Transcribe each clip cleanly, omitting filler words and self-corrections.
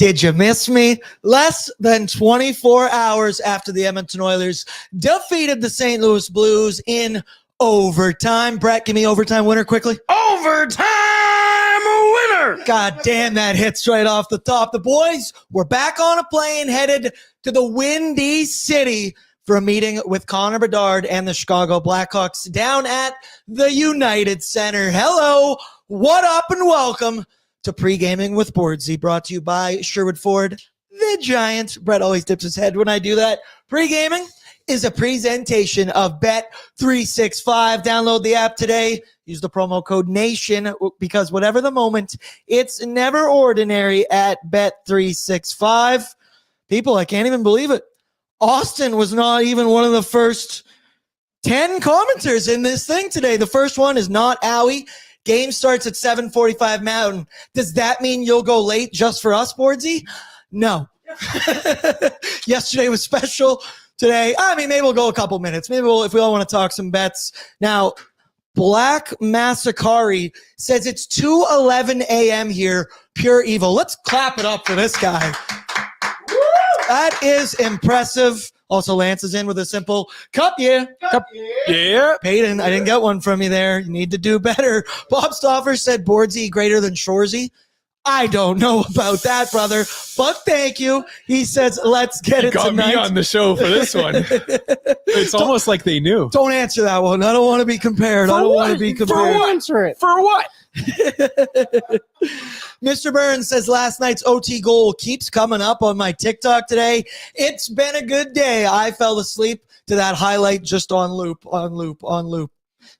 Did you miss me? Less than 24 hours after the Edmonton Oilers defeated the St. Louis Blues in overtime. Brett, give me overtime winner quickly. Overtime winner! God damn, that hits right off the top. The boys were back on a plane headed to the Windy City for a meeting with Connor Bedard and the Chicago Blackhawks down at the United Center. Hello, what up, and welcome to Pregaming with Bordzy, brought to you by Sherwood Ford, the Giant. Brett always dips his head when I do that. Pregaming is a presentation of Bet365. Download the app today. Use the promo code NATION because whatever the moment, it's never ordinary at Bet365. People, I can't even believe it. Austin was not even one of the first 10 commenters in this thing today. The first one is not Owie. Game starts at 7:45 Mountain. Does that mean you'll go late just for us, Bordzy? No. Yesterday was special. Today, maybe we'll go a couple minutes. Maybe if we all want to talk some bets. Now, Black Massacari says it's 2:11 a.m. here. Pure evil. Let's clap it up for this guy. That is impressive. Also, Lance is in with a simple cup, yeah. Cup, yeah. Peyton, I didn't get one from you there. You need to do better. Bob Stoffer said Bordzy greater than Shorzy. I don't know about that, brother, but thank you. He says, let's get it got tonight. Me on the show for this one. It's almost like they knew. Don't answer that one. I don't want to be compared. I don't want to be compared. Answer it. For what? Mr. Burns says last night's OT goal keeps coming up on my TikTok today. It's been a good day. I fell asleep to that highlight just on loop.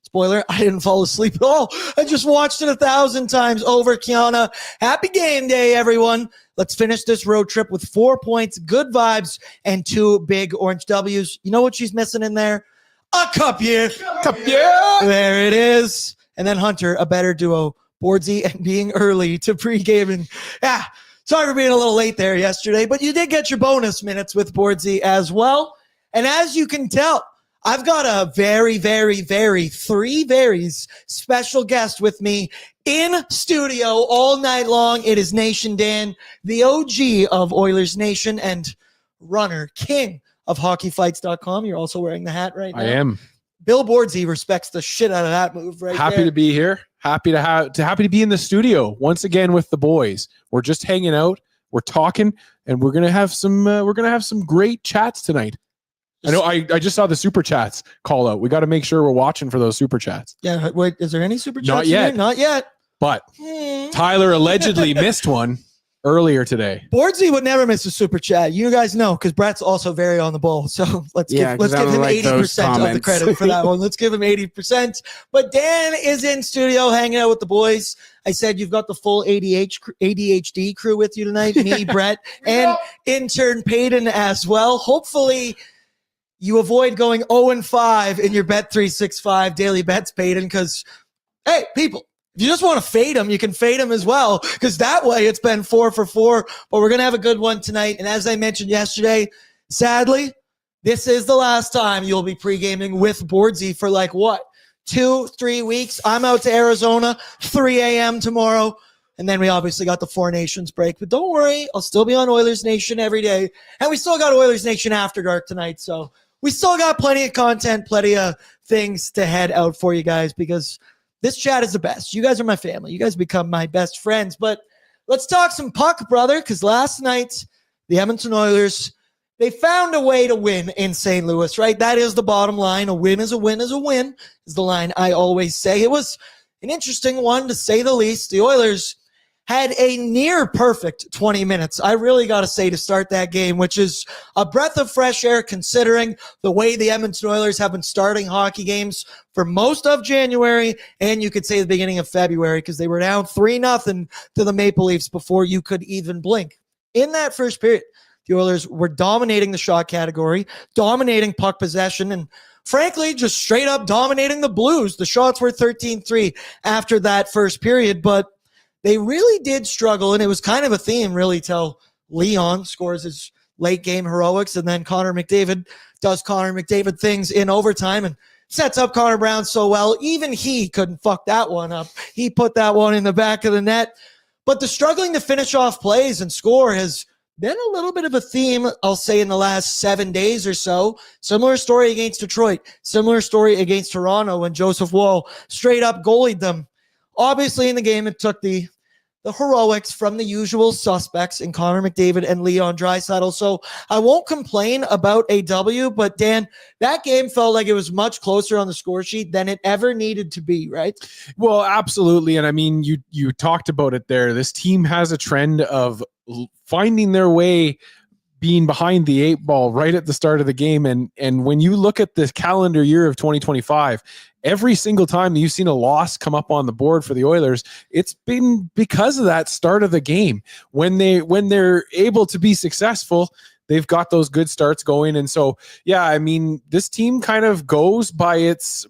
Spoiler, I didn't fall asleep at all. I just watched it 1,000 times over. Kiana, happy game day, everyone. Let's finish this road trip with 4 points, good vibes, and 2 big orange W's. You know what she's missing in there? A cup year. Cup year. There it is. And then Hunter, a better duo. Bordzy and being early to pre-gaming. Yeah, sorry for being a little late there yesterday, but you did get your bonus minutes with Bordzy as well. And as you can tell, I've got a very, very, very, 3 very special guest with me in studio all night long. It is Nation Dan, the OG of Oilers Nation and runner, king of hockeyfights.com. You're also wearing the hat right now. I am. Bill Bordzy respects the shit out of that move right Happy there. to be here. Happy to be in the studio once again with the boys. We're just hanging out. We're talking, and we're gonna have some great chats tonight. I know. I just saw the super chats call out. We got to make sure we're watching for those super chats. Yeah. Wait, is there any super chats? Not yet. Not yet. But Tyler allegedly missed one earlier today. Bordzy would never miss a super chat. You guys know, because Brett's also very on the ball. So let's give him 80% of the credit for that one. Let's give him 80%. But Dan is in studio hanging out with the boys. I said you've got the full ADHD crew with you tonight. Me, Brett, and intern Peyton as well. Hopefully you avoid going 0-5 in your Bet365 daily bets, Peyton, because, hey, people, if you just want to fade them, you can fade them as well, because that way it's been 4 for 4. But we're going to have a good one tonight. And as I mentioned yesterday, sadly, this is the last time you'll be pre-gaming with Bordzy for 2-3 weeks. I'm out to Arizona, 3 a.m. tomorrow. And then we obviously got the 4 Nations break. But don't worry, I'll still be on Oilers Nation every day. And we still got Oilers Nation After Dark tonight. So we still got plenty of content, plenty of things to head out for you guys, because this chat is the best. You guys are my family. You guys become my best friends. But let's talk some puck, brother, because last night, the Edmonton Oilers, they found a way to win in St. Louis, right? That is the bottom line. A win is a win is a win, is the line I always say. It was an interesting one, to say the least. The Oilers had a near perfect 20 minutes, I really got to say, to start that game, which is a breath of fresh air considering the way the Edmonton Oilers have been starting hockey games for most of January, and you could say the beginning of February, because they were down 3-0 to the Maple Leafs before you could even blink. In that first period, the Oilers were dominating the shot category, dominating puck possession, and frankly, just straight up dominating the Blues. The shots were 13-3 after that first period, but they really did struggle, and it was kind of a theme really till Leon scores his late game heroics, and then Connor McDavid does Connor McDavid things in overtime and sets up Connor Brown so well. Even he couldn't fuck that one up. He put that one in the back of the net. But the struggling to finish off plays and score has been a little bit of a theme, I'll say, in the last 7 days or so. Similar story against Detroit. Similar story against Toronto when Joseph Woll straight up goalied them. Obviously, in the game, it took the heroics from the usual suspects in Connor McDavid and Leon Draisaitl. So I won't complain about a W, but Dan, that game felt like it was much closer on the score sheet than it ever needed to be, right? Well, absolutely. And I mean, you talked about it there. This team has a trend of finding their way being behind the 8 ball right at the start of the game. And when you look at this calendar year of 2025, every single time that you've seen a loss come up on the board for the Oilers, it's been because of that start of the game. When they're able to be successful, they've got those good starts going. And so, yeah, I mean, this team kind of goes by its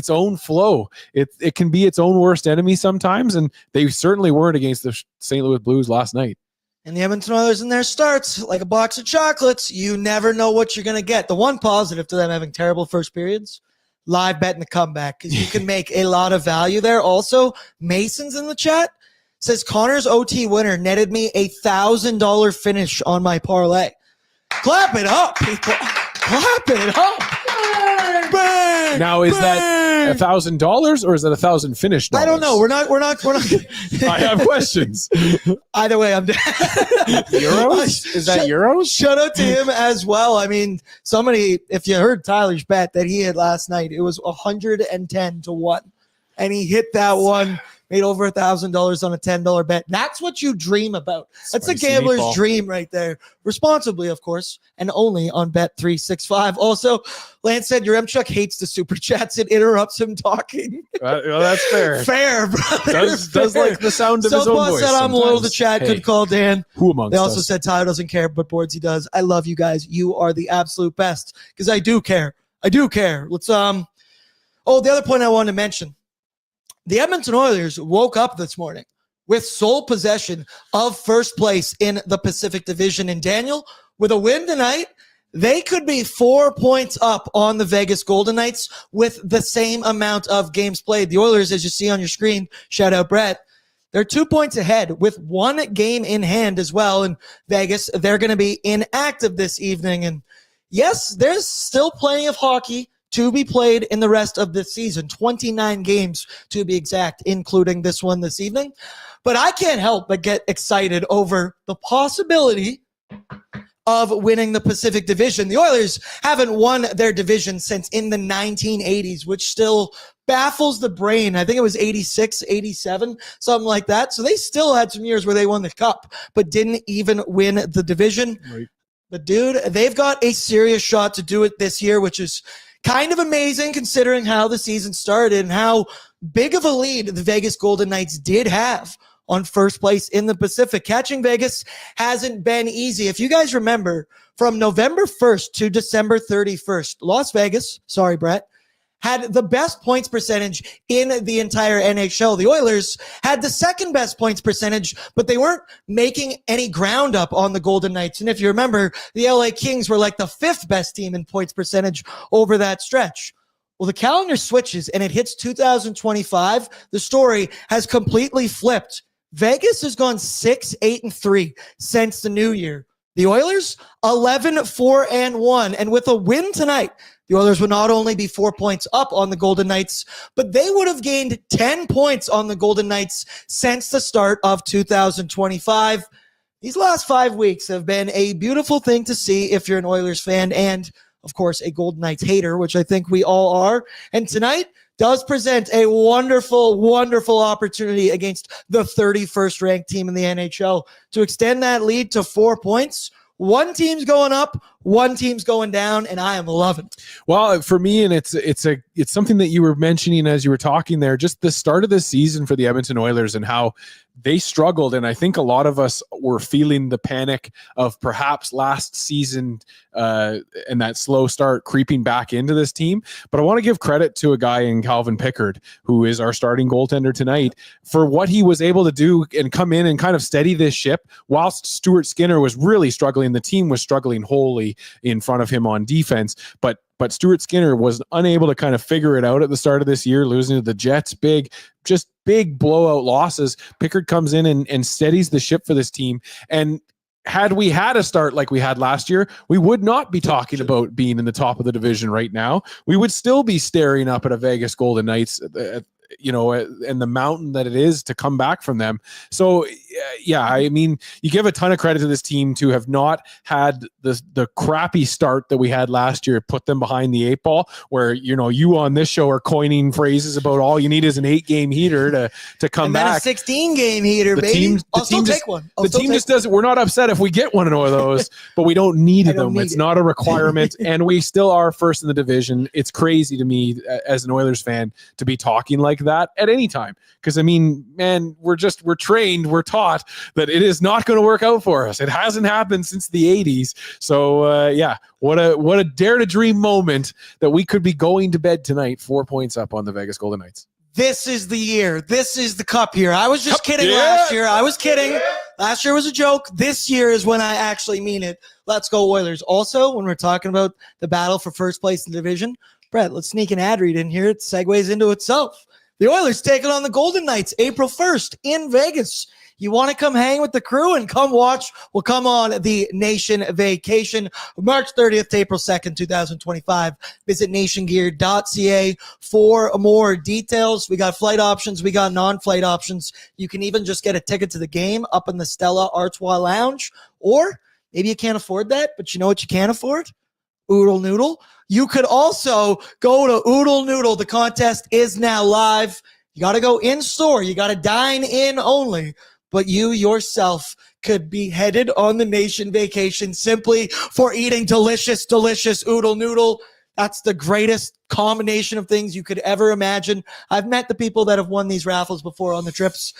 own flow. It can be its own worst enemy sometimes, and they certainly weren't against the St. Louis Blues last night. And the Edmonton Oilers in their starts, like a box of chocolates, you never know what you're going to get. The one positive to them having terrible first periods, live betting the comeback, because you can make a lot of value there. Also, Mason's in the chat, says Connor's OT winner netted me $1,000 finish on my parlay. Clap it up, people. Clap it up. Bang, bang, now, is that $1,000 or is that 1,000 finished dollars? I don't know. We're not. I have questions. Either way, I'm down. Euros? Is that euros? Shout out to him as well. I mean, somebody, if you heard Tyler's bet that he had last night, it was 110 to 1. And he hit that one, made over $1,000 on a $10 bet. That's what you dream about. That's a gambler's dream right there. Responsibly, of course, and only on Bet365. Also, Lance said your Chuck hates the super chats. It interrupts him talking. Well, that's fair. Fair, brother. Does like the sound of his own voice. Said I'm loyal to chat. Hey, could call Dan. Who amongst They also us? said Tyler doesn't care, but Bordzy does. I love you guys. You are the absolute best because I do care. I do care. Let's the other point I wanted to mention. The Edmonton Oilers woke up this morning with sole possession of first place in the Pacific Division. And Daniel, with a win tonight, they could be 4 points up on the Vegas Golden Knights with the same amount of games played. The Oilers, as you see on your screen, shout out Brett, they're 2 points ahead with 1 game in hand as well. In Vegas, they're going to be inactive this evening. And yes, there's still plenty of hockey to be played in the rest of this season, 29 games to be exact, including this one this evening. But I can't help but get excited over the possibility of winning the Pacific Division. The Oilers haven't won their division since in the 1980s, which still baffles the brain. I think it was 86, 87, something like that. So they still had some years where they won the cup, but didn't even win the division. Right. But dude, they've got a serious shot to do it this year, which is kind of amazing considering how the season started and how big of a lead the Vegas Golden Knights did have on first place in the Pacific. Catching Vegas hasn't been easy. If you guys remember, from November 1st to December 31st, Las Vegas, sorry, Brett, had the best points percentage in the entire NHL. The Oilers had the second best points percentage, but they weren't making any ground up on the Golden Knights. And if you remember, the LA Kings were like the 5th best team in points percentage over that stretch. Well, the calendar switches and it hits 2025. The story has completely flipped. Vegas has gone 6-8-3 since the new year. The Oilers, 11-4-1. And with a win tonight, the Oilers would not only be 4 points up on the Golden Knights, but they would have gained 10 points on the Golden Knights since the start of 2025. These last 5 weeks have been a beautiful thing to see if you're an Oilers fan and, of course, a Golden Knights hater, which I think we all are. And tonight does present a wonderful, wonderful opportunity against the 31st ranked team in the NHL to extend that lead to 4 points. One team's going up, one team's going down, and I am loving it. Well, for me, and it's something that you were mentioning as you were talking there, just the start of the season for the Edmonton Oilers and how they struggled. And I think a lot of us were feeling the panic of perhaps last season and that slow start creeping back into this team. But I want to give credit to a guy in Calvin Pickard, who is our starting goaltender tonight, for what he was able to do and come in and kind of steady this ship whilst Stuart Skinner was really struggling. The team was struggling wholly. anybody in front of him on defense. But Stuart Skinner was unable to kind of figure it out at the start of this year, losing to the Jets, big blowout losses. Pickard comes in and steadies the ship for this team. And had we had a start like we had last year, we would not be talking about being in the top of the division right now. We would still be staring up at a Vegas Golden Knights, and the mountain that it is to come back from them. So, yeah, I mean, you give a ton of credit to this team to have not had the crappy start that we had last year, put them behind the 8 ball, where, you on this show are coining phrases about all you need is an 8-game heater to come back. And then a 16-game heater, baby. I'll still take one. The team just doesn't. We're not upset if we get one of those, but we don't need them. It's not a requirement, and we still are first in the division. It's crazy to me as an Oilers fan to be talking like that at any time, because I mean, man, we're trained, we're taught that it is not going to work out for us. It hasn't happened since the 80s. So yeah, what a dare to dream moment that we could be going to bed tonight 4 points up on the Vegas Golden Knights. This is the year. This is the cup year. I was just kidding last year. I was kidding. Last year was a joke. This year is when I actually mean it. Let's go Oilers. Also, when we're talking about the battle for first place in the division, Brett, let's sneak an ad read in here. It segues into itself. The Oilers taking on the Golden Knights April 1st in Vegas. You want to come hang with the crew and come watch? We'll come on the Nation Vacation, March 30th to April 2nd, 2025. Visit nationgear.ca for more details. We got flight options. We got non-flight options. You can even just get a ticket to the game up in the Stella Artois Lounge. Or maybe you can't afford that, but you know what you can afford? Oodle Noodle. You could also go to Oodle Noodle. The contest is now live. You got to go in store. You got to dine in only. But you yourself could be headed on the Nation Vacation simply for eating delicious, delicious Oodle Noodle. That's the greatest combination of things you could ever imagine. I've met the people that have won these raffles before on the trips.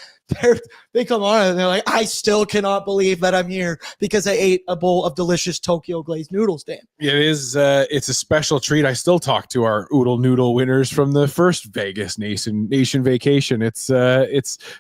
They come on and they're like, I still cannot believe that I'm here because I ate a bowl of delicious Tokyo glazed noodles, Dan. It is. It's a special treat. I still talk to our Oodle Noodle winners from the first Vegas Nation Vacation. It's. I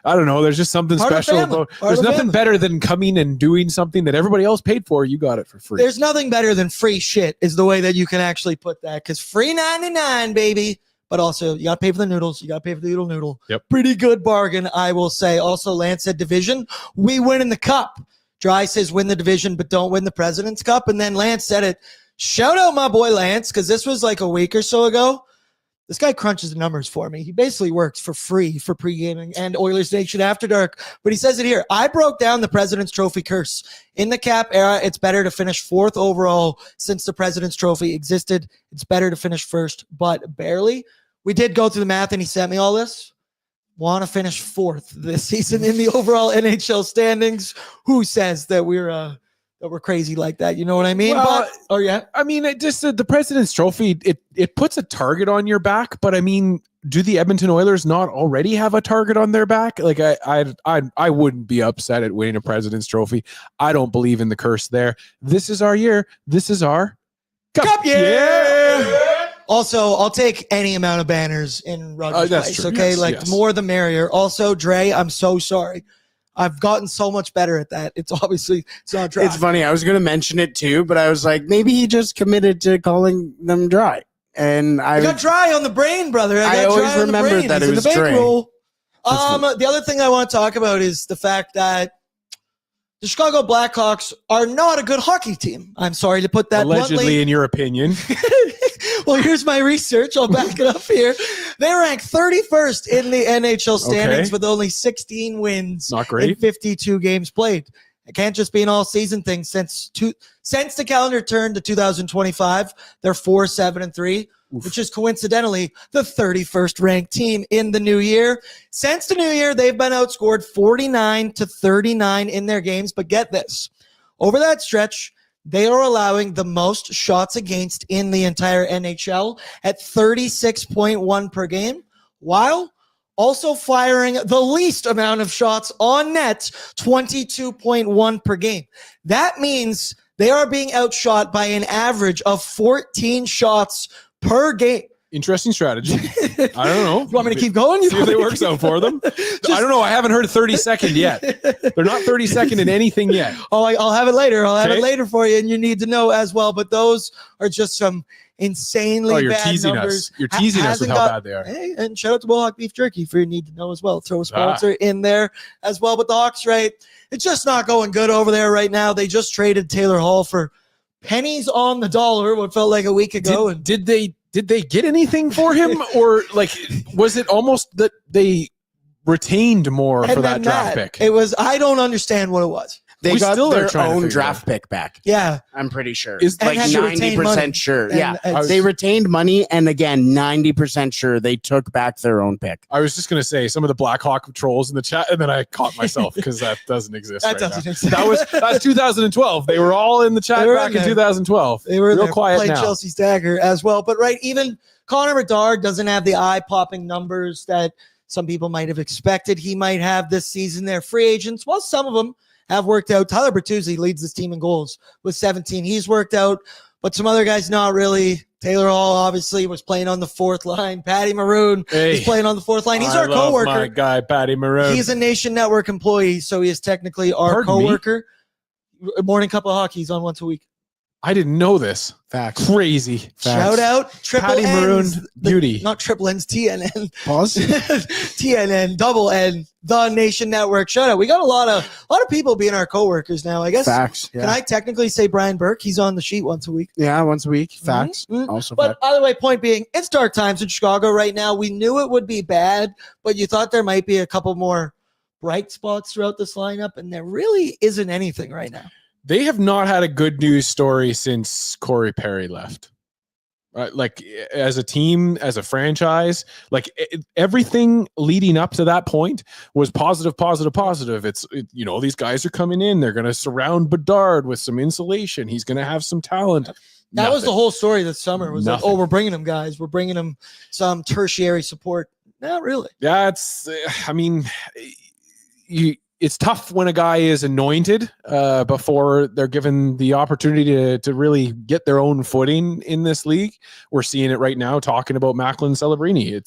don't know. There's just something special about. There's nothing better than coming and doing something that everybody else paid for. You got it for free. There's nothing better than free shit is the way that you can actually put that, because free 99, baby. But also, you got to pay for the noodles. You got to pay for the Oodle Noodle. Yep. Pretty good bargain, I will say. Also, Lance said division. We win in the cup. Dry says win the division, but don't win the President's Cup. And then Lance said it. Shout out my boy Lance, because this was like a week or so ago. This guy crunches the numbers for me. He basically works for free for Pregaming and Oilersnation After Dark. But he says it here. I broke down the President's Trophy curse. In the cap era, it's better to finish 4th overall since the President's Trophy existed. It's better to finish first, but barely. We did go through the math, and he sent me all this. Want to finish 4th this season in the overall NHL standings. Who says that we're crazy like that? You know what I mean? Well, I mean, it just the President's Trophy, it puts a target on your back, but I mean, do the Edmonton Oilers not already have a target on their back? Like I wouldn't be upset at winning a President's Trophy. I don't believe in the curse there. This is our year. This is our cup year. Yeah. Also, I'll take any amount of banners in Rogers Place. True. Okay, yes. More the merrier. Also, Dre, I'm so sorry. I've gotten so much better at that. It's not dry. It's funny. I was going to mention it too, but I was like, maybe he just committed to calling them dry. And I got dry on the brain, brother. I always remembered that it was Dre. The other thing I want to talk about is the fact that the Chicago Blackhawks are not a good hockey team. I'm sorry to put that allegedly bluntly. In your opinion. Well, here's my research. I'll back it up here. They rank 31st in the NHL standings with only 16 wins. Not great. In 52 games played. It can't just be an all-season thing. Since the calendar turned to 2025, they're 4-7-3, which is coincidentally the 31st ranked team in the new year. Since the new year, they've been outscored 49-39 in their games. But get this. Over that stretch, they are allowing the most shots against in the entire NHL at 36.1 per game, while also firing the least amount of shots on net, 22.1 per game. That means they are being outshot by an average of 14 shots per game. Interesting strategy. I don't know. You want me to keep going? See if it works out for them. I don't know. I haven't heard 30-second yet. They're not 30-second in anything yet. Oh, I'll have it later. I'll have it later for you, and you need to know as well. But those are just some insanely bad numbers. You're teasing us with how bad they are. Hey, and shout out to Mohawk Beef Jerky for you need to know as well. Throw a sponsor in there as well. But the Hawks, right? It's just not going good over there right now. They just traded Taylor Hall for pennies on the dollar, what felt like a week ago. Did they get anything for him, or like was it almost that they retained more for that draft pick? It was. I don't understand what it was. They got their own draft pick back. Yeah. I'm pretty sure. Is like 90% sure. Yeah. They retained money, and again, 90% sure they took back their own pick. I was just going to say some of the Blackhawk trolls in the chat, and then I caught myself because that doesn't exist right now. That was 2012. They were all in the chat back in 2012. They were real quiet playing now. Chelsea's dagger as well. But right, even Connor Bedard doesn't have the eye-popping numbers that some people might have expected he might have this season. They're free agents. Well, some of them have worked out. Tyler Bertuzzi leads this team in goals with 17. He's worked out, but some other guys not really. Taylor Hall obviously was playing on the fourth line. Patty Maroon is playing on the fourth line. He's our coworker. My guy, Patty Maroon. He's a Nation Network employee, so he is technically our coworker. Morning Cup of Hockey. He's on once a week. I didn't know this. Facts. Crazy. Facts. Shout out Triple Patty Maroon Beauty. Not Triple N's, TNN. Pause. TNN, double N, the Nation Network. Shout out. We got a lot of people being our coworkers now. I guess. Facts. Yeah. Can I technically say Brian Burke? He's on the sheet once a week. Yeah, once a week. Facts. Mm-hmm. Also, but either way, point being, it's dark times in Chicago right now. We knew it would be bad, but you thought there might be a couple more bright spots throughout this lineup, and there really isn't anything right now. They have not had a good news story since Corey Perry left. Like as a team, as a franchise, like everything leading up to that point was positive. It's these guys are coming in. They're going to surround Bedard with some insulation. He's going to have some talent. That was the whole story this summer. Was like, oh, we're bringing them guys. We're bringing them some tertiary support. Not really. Yeah, it's tough when a guy is anointed before they're given the opportunity to really get their own footing in this league. We're seeing it right now, talking about Macklin Celebrini. It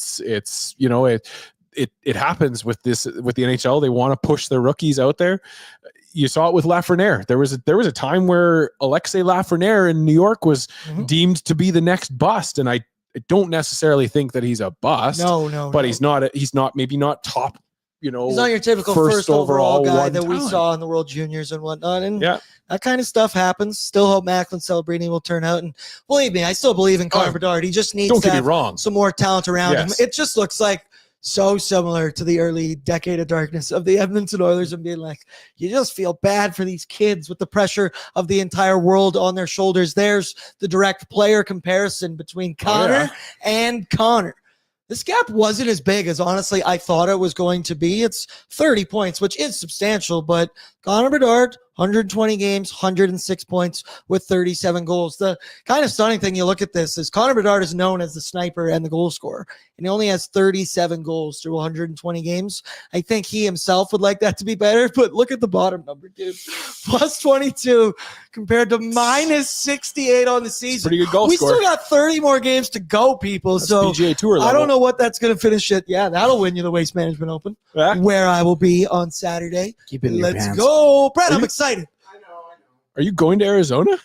happens with the NHL. They want to push their rookies out there. You saw it with Lafreniere. There was a time where Alexei Lafreniere in New York was deemed to be the next bust, and I don't necessarily think that he's a bust. But he's not maybe not top. He's not your typical first overall guy that we saw in the World Juniors and whatnot. And that kind of stuff happens. Still hope Macklin Celebrini will turn out. And believe me, I still believe in Connor Bedard. He just needs to have some more talent around him. It just looks like so similar to the early decade of darkness of the Edmonton Oilers and being like, you just feel bad for these kids with the pressure of the entire world on their shoulders. There's the direct player comparison between Connor and Connor. This gap wasn't as big as, honestly, I thought it was going to be. It's 30 points, which is substantial, but Connor Bedard, 120 games, 106 points with 37 goals. The kind of stunning thing you look at this is Connor Bedard is known as the sniper and the goal scorer, and he only has 37 goals through 120 games. I think he himself would like that to be better, but look at the bottom number, dude. Plus 22 compared to minus 68 on the season. Pretty good goal score. We still got 30 more games to go, people. That's so PGA Tour level. I don't know what that's going to finish at. Yeah, that'll win you the Waste Management Open, where I will be on Saturday. Keep it in your pants. Go. Brad, I'm excited. I know. Are you going to Arizona?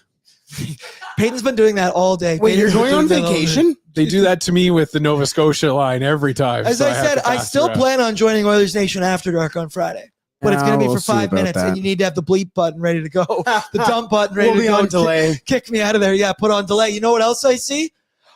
Peyton's been doing that all day. Wait, you're going on vacation? They do that to me with the Nova Scotia line every time. As I said, I still plan on joining Oilersnation After Dark on Friday. But it's going to be for 5 minutes, and you need to have the bleep button ready to go. The dump button ready to go. We'll be on delay. Kick me out of there. Yeah, put on delay. You know what else I see?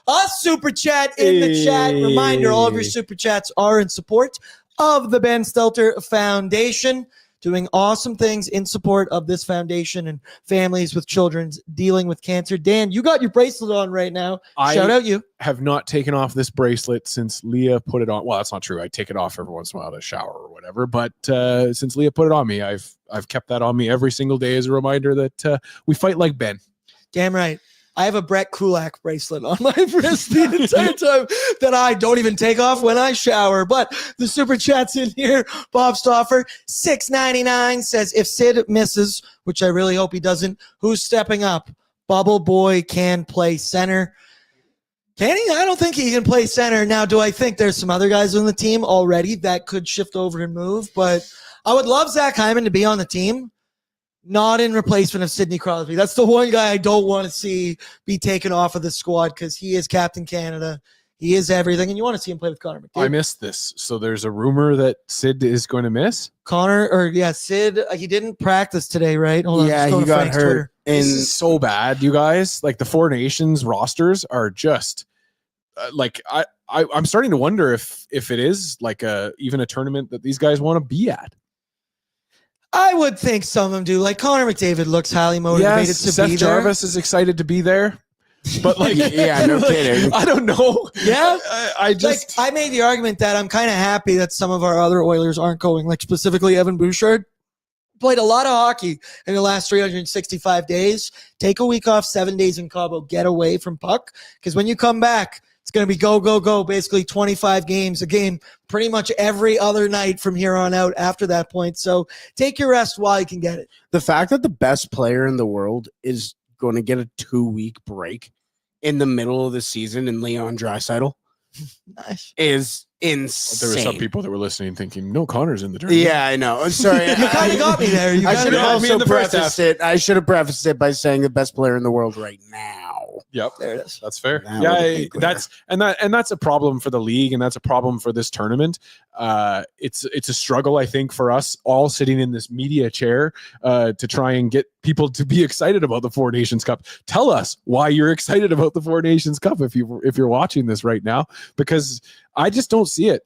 A super chat in the chat. Reminder, all of your super chats are in support of the Ben Stelter Foundation, doing awesome things in support of this foundation and families with children dealing with cancer. Dan, you got your bracelet on right now. Shout out you. I have not taken off this bracelet since Leah put it on. Well, that's not true. I take it off every once in a while to shower or whatever. But since Leah put it on me, I've kept that on me every single day as a reminder that we fight like Ben. Damn right. I have a Brett Kulak bracelet on my wrist the entire time that I don't even take off when I shower. But the super chat's in here. Bob Stoffer, $6.99 says, if Sid misses, which I really hope he doesn't, who's stepping up? Bubble Boy can play center. Can he? I don't think he can play center. Now, do I think there's some other guys on the team already that could shift over and move? But I would love Zach Hyman to be on the team, not in replacement of Sidney Crosby. That's the one guy I don't want to see be taken off of the squad because he is Captain Canada. He is everything, and you want to see him play with Connor McDavid. I missed this. So there's a rumor that Sid is going to miss? Sid, he didn't practice today, right? Hold on, yeah, he got hurt. And this is so bad, you guys. Like the Four Nations rosters are just I'm starting to wonder if it is like even a tournament that these guys want to be at. I would think some of them do. Like Connor McDavid looks highly motivated to Seth be there. Jarvis is excited to be there. But yeah, no kidding. I don't know. Yeah, I made the argument that I'm kind of happy that some of our other Oilers aren't going. Like specifically Evan Bouchard played a lot of hockey in the last 365 days. Take a week off, 7 days in Cabo, get away from puck. Because when you come back, it's going to be go, go, go, basically 25 games a game, pretty much every other night from here on out after that point. So take your rest while you can get it. The fact that the best player in the world is going to get a 2-week break in the middle of the season in Leon Draisaitl nice. Is insane. There were some people that were listening thinking, no, Connor's in the tournament. Yeah, I know. I'm sorry. You kind of got me there. I should have also prefaced it. I should have prefaced it by saying the best player in the world right now. Yep, there it is. That's fair. That's a problem for the league, and that's a problem for this tournament. It's a struggle, I think, for us all sitting in this media chair to try and get people to be excited about the Four Nations Cup. Tell us why you're excited about the Four Nations Cup if you're watching this right now, because I just don't see it.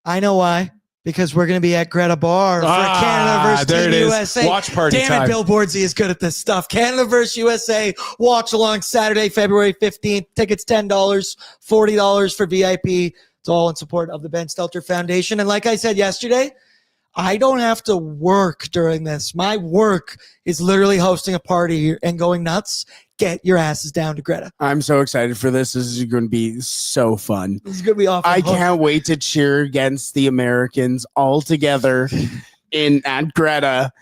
I know why. Because we're going to be at Greta Bar for Canada versus Team USA. Watch party Damn time. it, Bill Bordzy is good at this stuff. Canada versus USA. Watch along Saturday, February 15th. Tickets $10, $40 for VIP. It's all in support of the Ben Stelter Foundation. And like I said yesterday, I don't have to work during this. My work is literally hosting a party and going nuts. Get your asses down to Greta. I'm so excited for this. This is going to be so fun. This is going to be awesome. I can't wait to cheer against the Americans all together at Greta.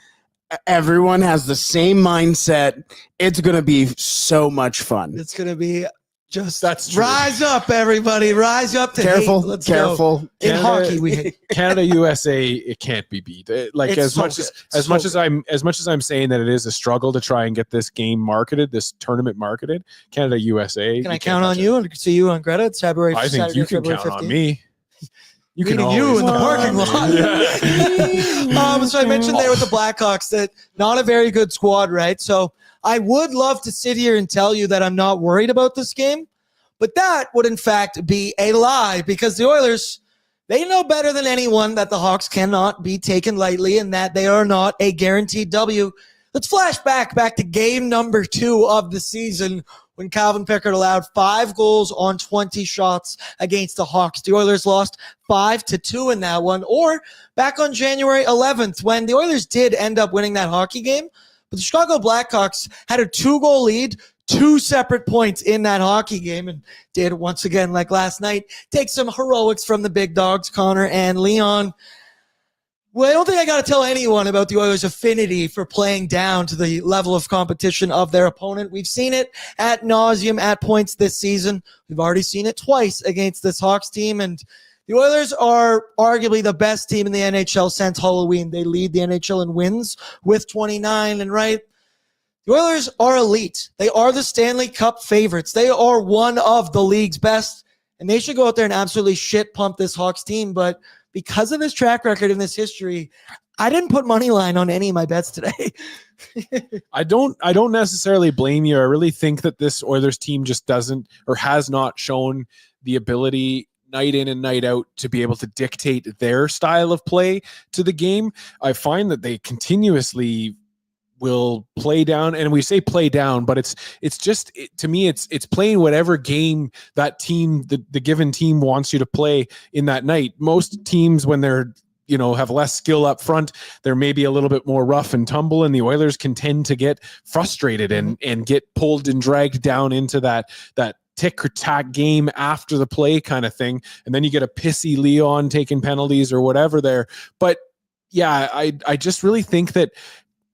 Everyone has the same mindset. It's going to be so much fun. It's going to be that's true. Rise up, everybody. Rise up to careful. Hate. Let's careful. Go. In hockey, we hate Canada USA. It can't be beat. As much as I'm saying that it is a struggle to try and get this game marketed, this tournament marketed. Canada USA. Can I count on you and see you on Greta? It's February. I think Saturday, you can February count 15th. on me. You can you in the parking lot. Yeah. So I mentioned there with the Blackhawks that not a very good squad, right? So I would love to sit here and tell you that I'm not worried about this game, but that would in fact be a lie because the Oilers, they know better than anyone that the Hawks cannot be taken lightly and that they are not a guaranteed W. Let's flash back to game number 2 of the season when Calvin Pickard allowed 5 goals on 20 shots against the Hawks. The Oilers lost 5-2 in that one. Or back on January 11th when the Oilers did end up winning that hockey game, but the Chicago Blackhawks had a 2-goal lead, 2 separate points in that hockey game, and did once again, like last night, take some heroics from the big dogs, Connor and Leon. Well, I don't think I got to tell anyone about the Oilers' affinity for playing down to the level of competition of their opponent. We've seen it ad nauseum at points this season. We've already seen it twice against this Hawks team, and the Oilers are arguably the best team in the NHL since Halloween. They lead the NHL in wins with 29, and right, the Oilers are elite. They are the Stanley Cup favorites. They are one of the league's best, and they should go out there and absolutely shit pump this Hawks team, but because of this track record and this history, I didn't put money line on any of my bets today. I don't necessarily blame you. I really think that this Oilers team just doesn't or has not shown the ability night in and night out to be able to dictate their style of play to the game. I find that they continuously will play down, and we say play down, but it's just to me it's playing whatever game that team the given team wants you to play in that night. Most teams, when they're have less skill up front, they're maybe a little bit more rough and tumble, and the Oilers can tend to get frustrated and get pulled and dragged down into that tick or tack game after the play kind of thing, and then you get a pissy Leon taking penalties or whatever there. But yeah, I just really think that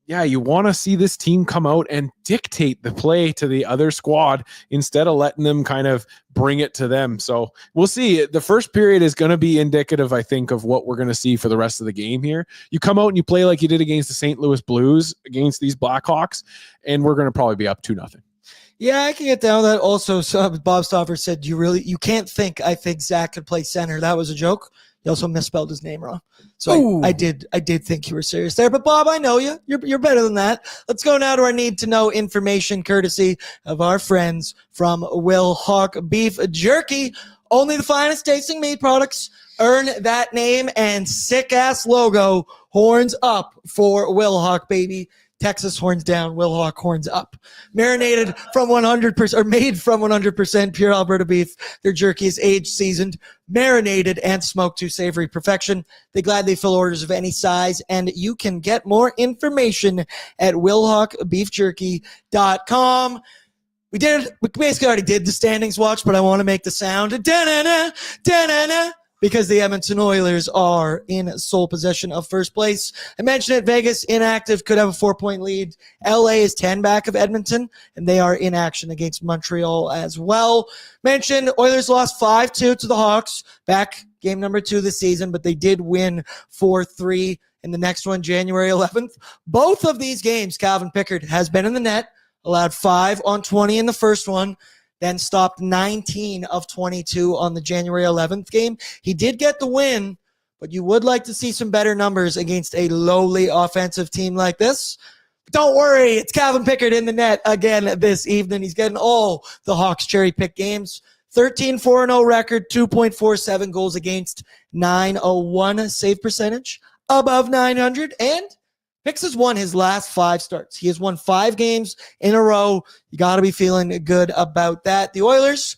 you want to see this team come out and dictate the play to the other squad instead of letting them kind of bring it to them. So we'll see. The first period is going to be indicative, I think, of what we're going to see for the rest of the game here. You come out and you play like you did against the St. Louis Blues, against these Blackhawks, and we're going to probably be up 2-0. Yeah, I can get down with that. Also, Bob Stauffer said, you can't think I think Zach could play center. That was a joke. He also misspelled his name wrong. So I did think you were serious there. But Bob, I know you. You're better than that. Let's go now to our need to know information courtesy of our friends from Will Hawk Beef Jerky. Only the finest tasting meat products earn that name and sick ass logo. Horns up for Will Hawk, baby. Texas horns down, Will Hawk horns up. Marinated from 100% or made from 100% pure Alberta beef. Their jerky is aged, seasoned, marinated, and smoked to savory perfection. They gladly fill orders of any size, and you can get more information at willhawkbeefjerky.com. We basically already did the standings watch, but I want to make the sound da-na-na, da-na-na, because the Edmonton Oilers are in sole possession of first place. I mentioned it, Vegas inactive, could have a 4-point lead. LA is 10 back of Edmonton, and they are in action against Montreal as well. Mentioned Oilers lost 5-2 to the Hawks, back game number 2 this season, but they did win 4-3 in the next one, January 11th. Both of these games, Calvin Pickard has been in the net, allowed 5 on 20 in the first one, then stopped 19 of 22 on the January 11th game. He did get the win, but you would like to see some better numbers against a lowly offensive team like this. But don't worry, it's Calvin Pickard in the net again this evening. He's getting all the Hawks cherry-pick games. 13-4-0 record, 2.47 goals against, 901 save percentage, above 900, and Picks has won his last 5 starts. He has won 5 games in a row. You got to be feeling good about that. The Oilers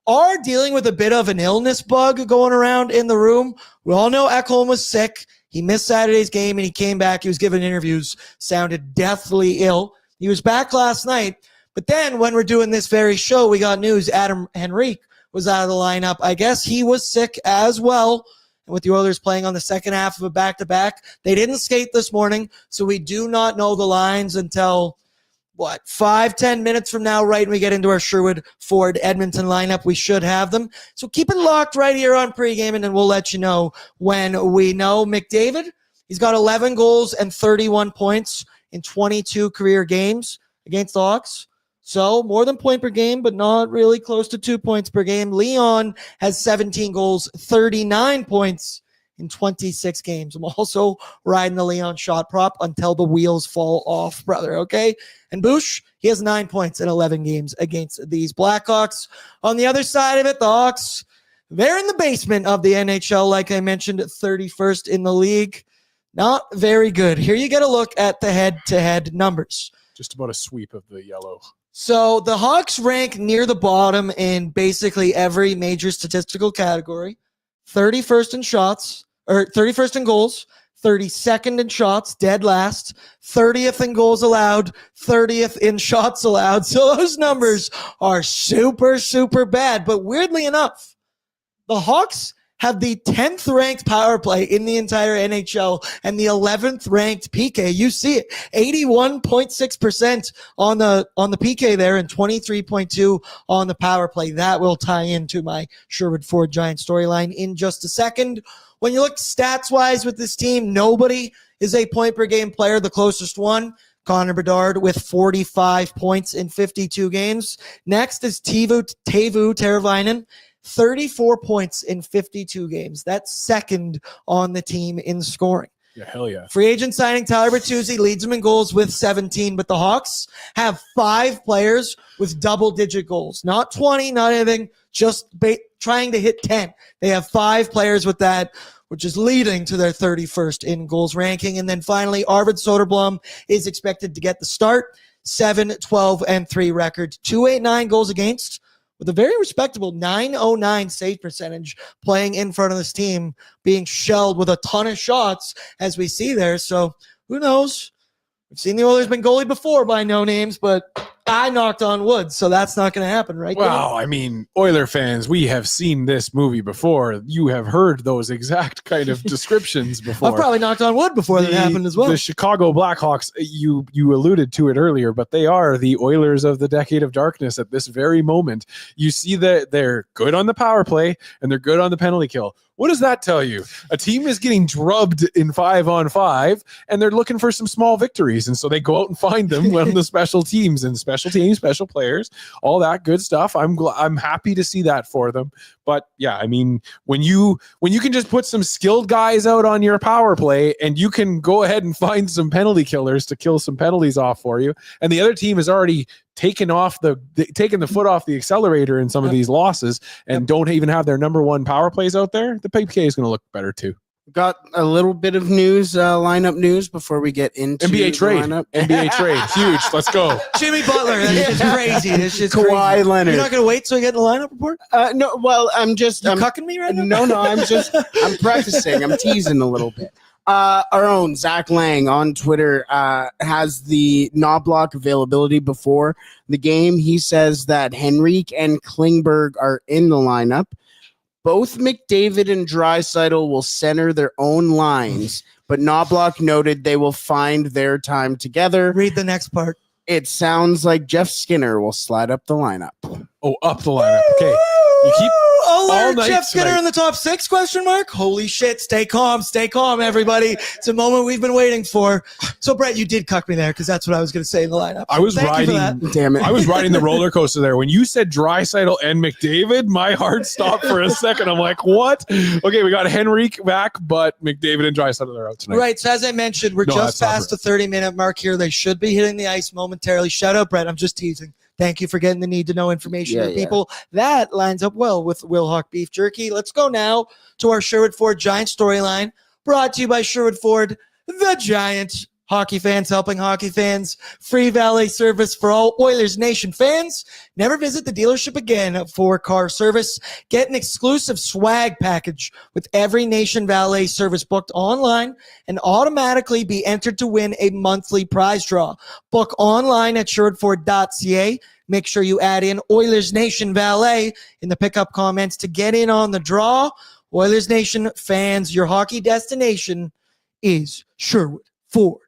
are dealing with a bit of an illness bug going around in the room. We all know Ekholm was sick. He missed Saturday's game, and he came back. He was given interviews, sounded deathly ill. He was back last night. But then when we're doing this very show, we got news Adam Henrique was out of the lineup. I guess he was sick as well. And with the Oilers playing on the second half of a back-to-back, they didn't skate this morning, so we do not know the lines until, 5-10 minutes from now, right when we get into our Sherwood Ford Edmonton lineup. We should have them. So keep it locked right here on Pregaming, and we'll let you know when we know. McDavid, he's got 11 goals and 31 points in 22 career games against the Hawks. So more than point per game, but not really close to 2 points per game. Leon has 17 goals, 39 points in 26 games. I'm also riding the Leon shot prop until the wheels fall off, brother, okay? And Bush, he has 9 points in 11 games against these Blackhawks. On the other side of it, the Hawks, they're in the basement of the NHL, like I mentioned, 31st in the league. Not very good. Here you get a look at the head-to-head numbers. Just about a sweep of the yellow. So the Hawks rank near the bottom in basically every major statistical category. 31st in shots, or 31st in goals, 32nd in shots, dead last, 30th in goals allowed, 30th in shots allowed. So those numbers are super, super bad. But weirdly enough, the Hawks have the 10th ranked power play in the entire NHL and the 11th ranked PK. You see it, 81.6% on the PK there and 23.2 on the power play. That will tie into my Sherwood Ford Giant storyline in just a second. When you look stats wise with this team, nobody is a point per game player. The closest one, Connor Bedard with 45 points in 52 games. Next is Teuvo Teravainen, 34 points in 52 games. That's second on the team in scoring. Yeah, hell yeah. Free agent signing Tyler Bertuzzi leads them in goals with 17, but the Hawks have 5 players with double-digit goals. Not 20, not anything, just trying to hit 10. They have 5 players with that, which is leading to their 31st in goals ranking. And then finally, Arvid Soderblom is expected to get the start. 7-12-3 record, 289 goals against, with a very respectable 909 save percentage, playing in front of this team, being shelled with a ton of shots, as we see there. So who knows? We've seen the Oilers been goalie before by no names, but I knocked on wood, so that's not going to happen, right? Well, I mean, Oiler fans, we have seen this movie before. You have heard those exact kind of descriptions before. I've probably knocked on wood before that happened as well. The Chicago Blackhawks, you alluded to it earlier, but they are the Oilers of the Decade of Darkness at this very moment. You see that they're good on the power play and they're good on the penalty kill. What does that tell you? A team is getting drubbed in 5-on-5, and they're looking for some small victories. And so they go out and find them on the special teams and special teams, special players, all that good stuff. I'm happy to see that for them. But yeah, I mean, when you can just put some skilled guys out on your power play and you can go ahead and find some penalty killers to kill some penalties off for you, and the other team has already taken the foot off the accelerator in some of these losses and don't even have their number one power plays out there, the PK is going to look better too. Got a little bit of news, lineup news before we get into NBA trade. NBA trade, huge. Let's go. Jimmy Butler, that's just crazy. It's just Kawhi crazy. Leonard. You're not going to wait till you get the lineup report? No, well, I'm cucking me right now? No, I'm practicing. I'm teasing a little bit. Our own Zach Lang on Twitter has the Knobloch availability before the game. He says that Henrique and Klingberg are in the lineup. Both McDavid and Draisaitl will center their own lines, but Knobloch noted they will find their time together. Read the next part. It sounds like Jeff Skinner will slide up the lineup. Oh, up the lineup. Okay. You keep all night Jeff Skinner in the top 6, question mark? Holy shit. Stay calm, everybody. It's a moment we've been waiting for. So, Brett, you did cuck me there because that's what I was going to say in the lineup. I was riding the roller coaster there. When you said Draisaitl and McDavid, my heart stopped for a second. I'm like, what? Okay, we got Henrique back, but McDavid and Draisaitl are out tonight. Right, so as I mentioned, we're just past the 30-minute mark here. They should be hitting the ice momentarily. Shout out, Brett. I'm just teasing. Thank you for getting the need-to-know information to people. That lines up well with Will Hawk Beef Jerky. Let's go now to our Sherwood Ford Giant storyline, brought to you by Sherwood Ford, the Giant. Hockey fans helping hockey fans. Free valet service for all Oilers Nation fans. Never visit the dealership again for car service. Get an exclusive swag package with every Nation valet service booked online and automatically be entered to win a monthly prize draw. Book online at sherwoodford.ca. Make sure you add in Oilers Nation Valet in the pickup comments to get in on the draw. Oilers Nation fans, your hockey destination is Sherwood Ford.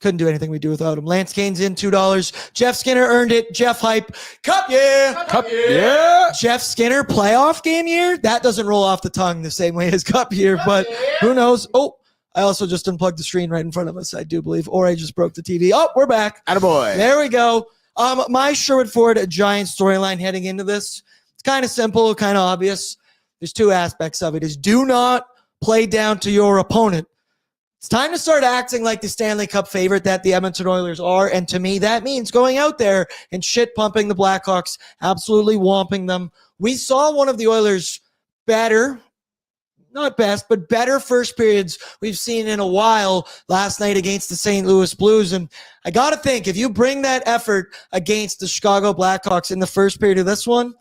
Couldn't do anything we do without him. Lance Kane's in $2. Jeff Skinner earned it. Jeff Hype. Cup yeah. Jeff Skinner playoff game year. That doesn't roll off the tongue the same way as Cup year, but who knows? Oh, I also just unplugged the screen right in front of us, I do believe, or I just broke the TV. Oh, we're back. Attaboy. There we go. My Sherwood Ford Giant storyline heading into this. It's kind of simple, kind of obvious. There's 2 aspects of it. Is do not play down to your opponent. It's time to start acting like the Stanley Cup favorite that the Edmonton Oilers are. And to me, that means going out there and shit pumping the Blackhawks, absolutely whomping them. We saw one of the Oilers better, not best, but better first periods we've seen in a while last night against the St. Louis Blues. And I got to think, if you bring that effort against the Chicago Blackhawks in the first period of this one,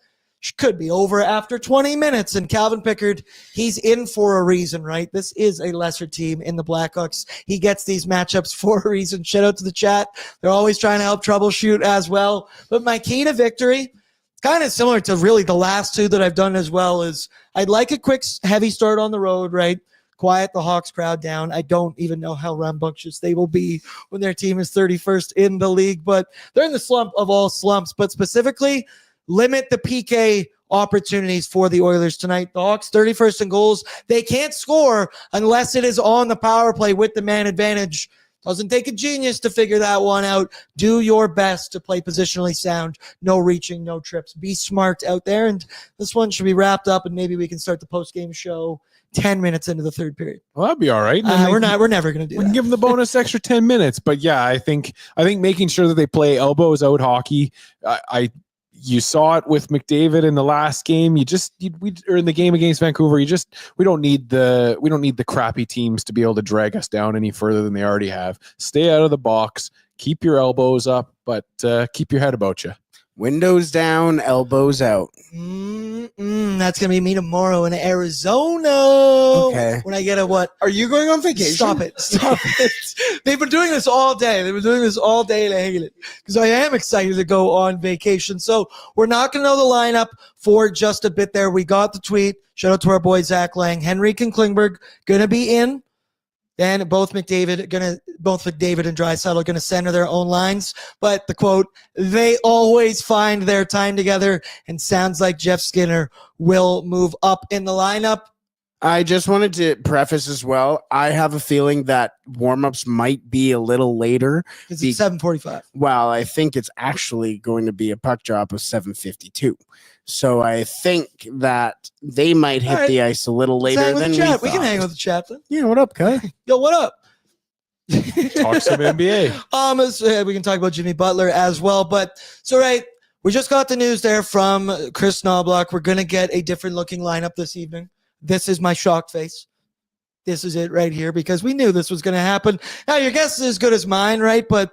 could be over after 20 minutes. And Calvin Pickard, he's in for a reason, right? This is a lesser team in the Blackhawks. He gets these matchups for a reason. Shout out to the chat. They're always trying to help troubleshoot as well. But my key to victory, it's kind of similar to really the last 2 that I've done as well, is I'd like a quick, heavy start on the road, right? Quiet the Hawks crowd down. I don't even know how rambunctious they will be when their team is 31st in the league, but they're in the slump of all slumps. But specifically, limit the PK opportunities for the Oilers tonight. The Hawks 31st in goals. They can't score unless it is on the power play with the man advantage. Doesn't take a genius to figure that one out. Do your best to play positionally sound. No reaching, no trips. Be smart out there. And this one should be wrapped up, and maybe we can start the post-game show 10 minutes into the third period. Well, that'd be all right. We're never going to do that. We can give them the bonus extra 10 minutes. But yeah, I think making sure that they play elbows out hockey, you saw it with McDavid in the last game. Or in the game against Vancouver. We don't need the crappy teams to be able to drag us down any further than they already have. Stay out of the box, keep your elbows up, but keep your head about you. Windows down, elbows out. That's gonna be me tomorrow in Arizona. Okay. When I get a what? Are you going on vacation? Stop it! They've been doing this all day. And I hate it because I am excited to go on vacation. So we're not gonna know the lineup for just a bit there. We got the tweet. Shout out to our boy Zach Lang. Henrique and Klingberg gonna be in. And both McDavid and Draisaitl are going to center their own lines. But the quote, they always find their time together, and sounds like Jeff Skinner will move up in the lineup. I just wanted to preface as well. I have a feeling that warmups might be a little later. Because it's 7:45. Well, I think it's actually going to be a puck drop of 7:52. So I think that they might hit the ice a little later than we thought. We can hang with the chat then. Yeah, what up, Kai? Yo, what up? Talk some NBA. We can talk about Jimmy Butler as well. But so we just got the news there from Chris Knobloch. We're going to get a different looking lineup this evening. This is my shocked face. This is it right here because we knew this was going to happen. Now, your guess is as good as mine, right? But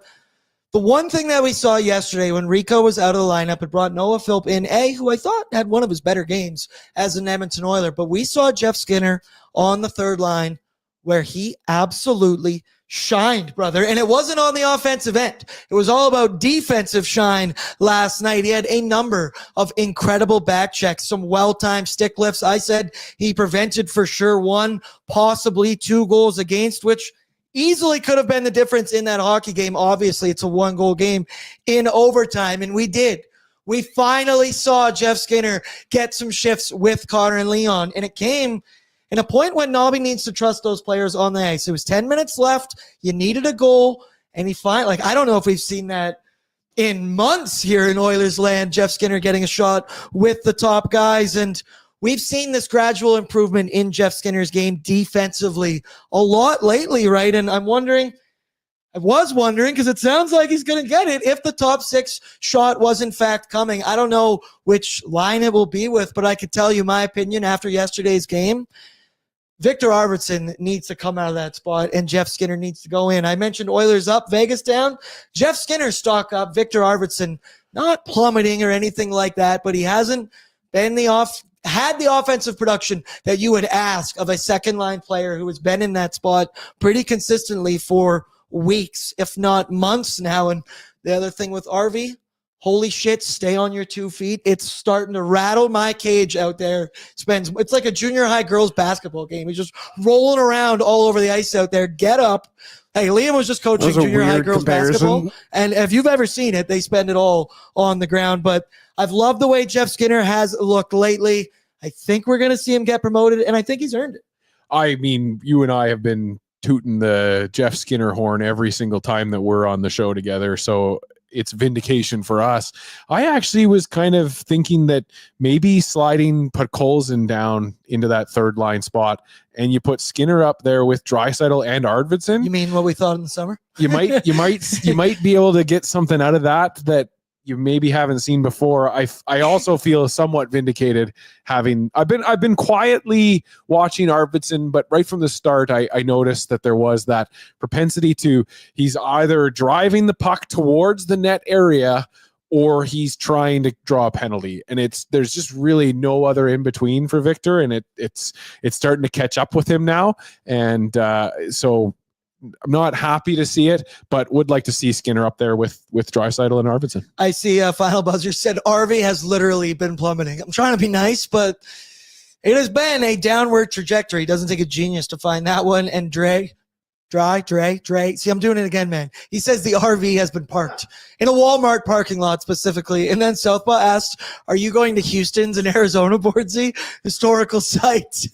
the one thing that we saw yesterday when Rico was out of the lineup, it brought Noah Philp in, who I thought had one of his better games as an Edmonton Oiler. But we saw Jeff Skinner on the third line where he absolutely shined, brother. And it wasn't on the offensive end. It was all about defensive shine last night. He had a number of incredible back checks, some well-timed stick lifts. I said he prevented for sure 1, possibly 2 goals against, which easily could have been the difference in that hockey game. Obviously, it's a 1-goal game in overtime, and we did. We finally saw Jeff Skinner get some shifts with Connor and Leon, and it came in a point when Nobby needs to trust those players on the ice. It was 10 minutes left. You needed a goal, and he finally, I don't know if we've seen that in months here in Oilers land, Jeff Skinner getting a shot with the top guys, and we've seen this gradual improvement in Jeff Skinner's game defensively a lot lately, right? And I was wondering, because it sounds like he's going to get it if the top 6 shot was in fact coming. I don't know which line it will be with, but I could tell you my opinion after yesterday's game. Victor Arvidsson needs to come out of that spot, and Jeff Skinner needs to go in. I mentioned Oilers up, Vegas down. Jeff Skinner stock up, Victor Arvidsson not plummeting or anything like that, but he hasn't been had the offensive production that you would ask of a second-line player who has been in that spot pretty consistently for weeks, if not months now. And the other thing with RV, holy shit, stay on your 2 feet. It's starting to rattle my cage out there. It's like a junior high girls basketball game. He's just rolling around all over the ice out there. Get up. Hey, Liam was just coaching junior high girls basketball. And if you've ever seen it, they spend it all on the ground. But I've loved the way Jeff Skinner has looked lately. I think we're going to see him get promoted, and I think he's earned it. I mean, you and I have been tooting the Jeff Skinner horn every single time that we're on the show together, so it's vindication for us. I actually was kind of thinking that maybe sliding Podkolzin down into that third line spot, and you put Skinner up there with Draisaitl and Arvidsson. You mean what we thought in the summer? You might be able to get something out of that you maybe haven't seen before. I also feel somewhat vindicated having I've been quietly watching Arvidsson, but right from the start I noticed that there was that propensity to he's either driving the puck towards the net area or he's trying to draw a penalty, and there's just really no other in between for Victor, and it's starting to catch up with him now, and so I'm not happy to see it, but would like to see Skinner up there with Draisaitl and Arvidsson. I see Final Buzzer said RV has literally been plummeting. I'm trying to be nice, but it has been a downward trajectory. It doesn't take a genius to find that one. And Dre. See, I'm doing it again, man. He says the RV has been parked in a Walmart parking lot specifically. And then Southpaw asked, are you going to Houston's in Arizona, Bordzy? Historical site.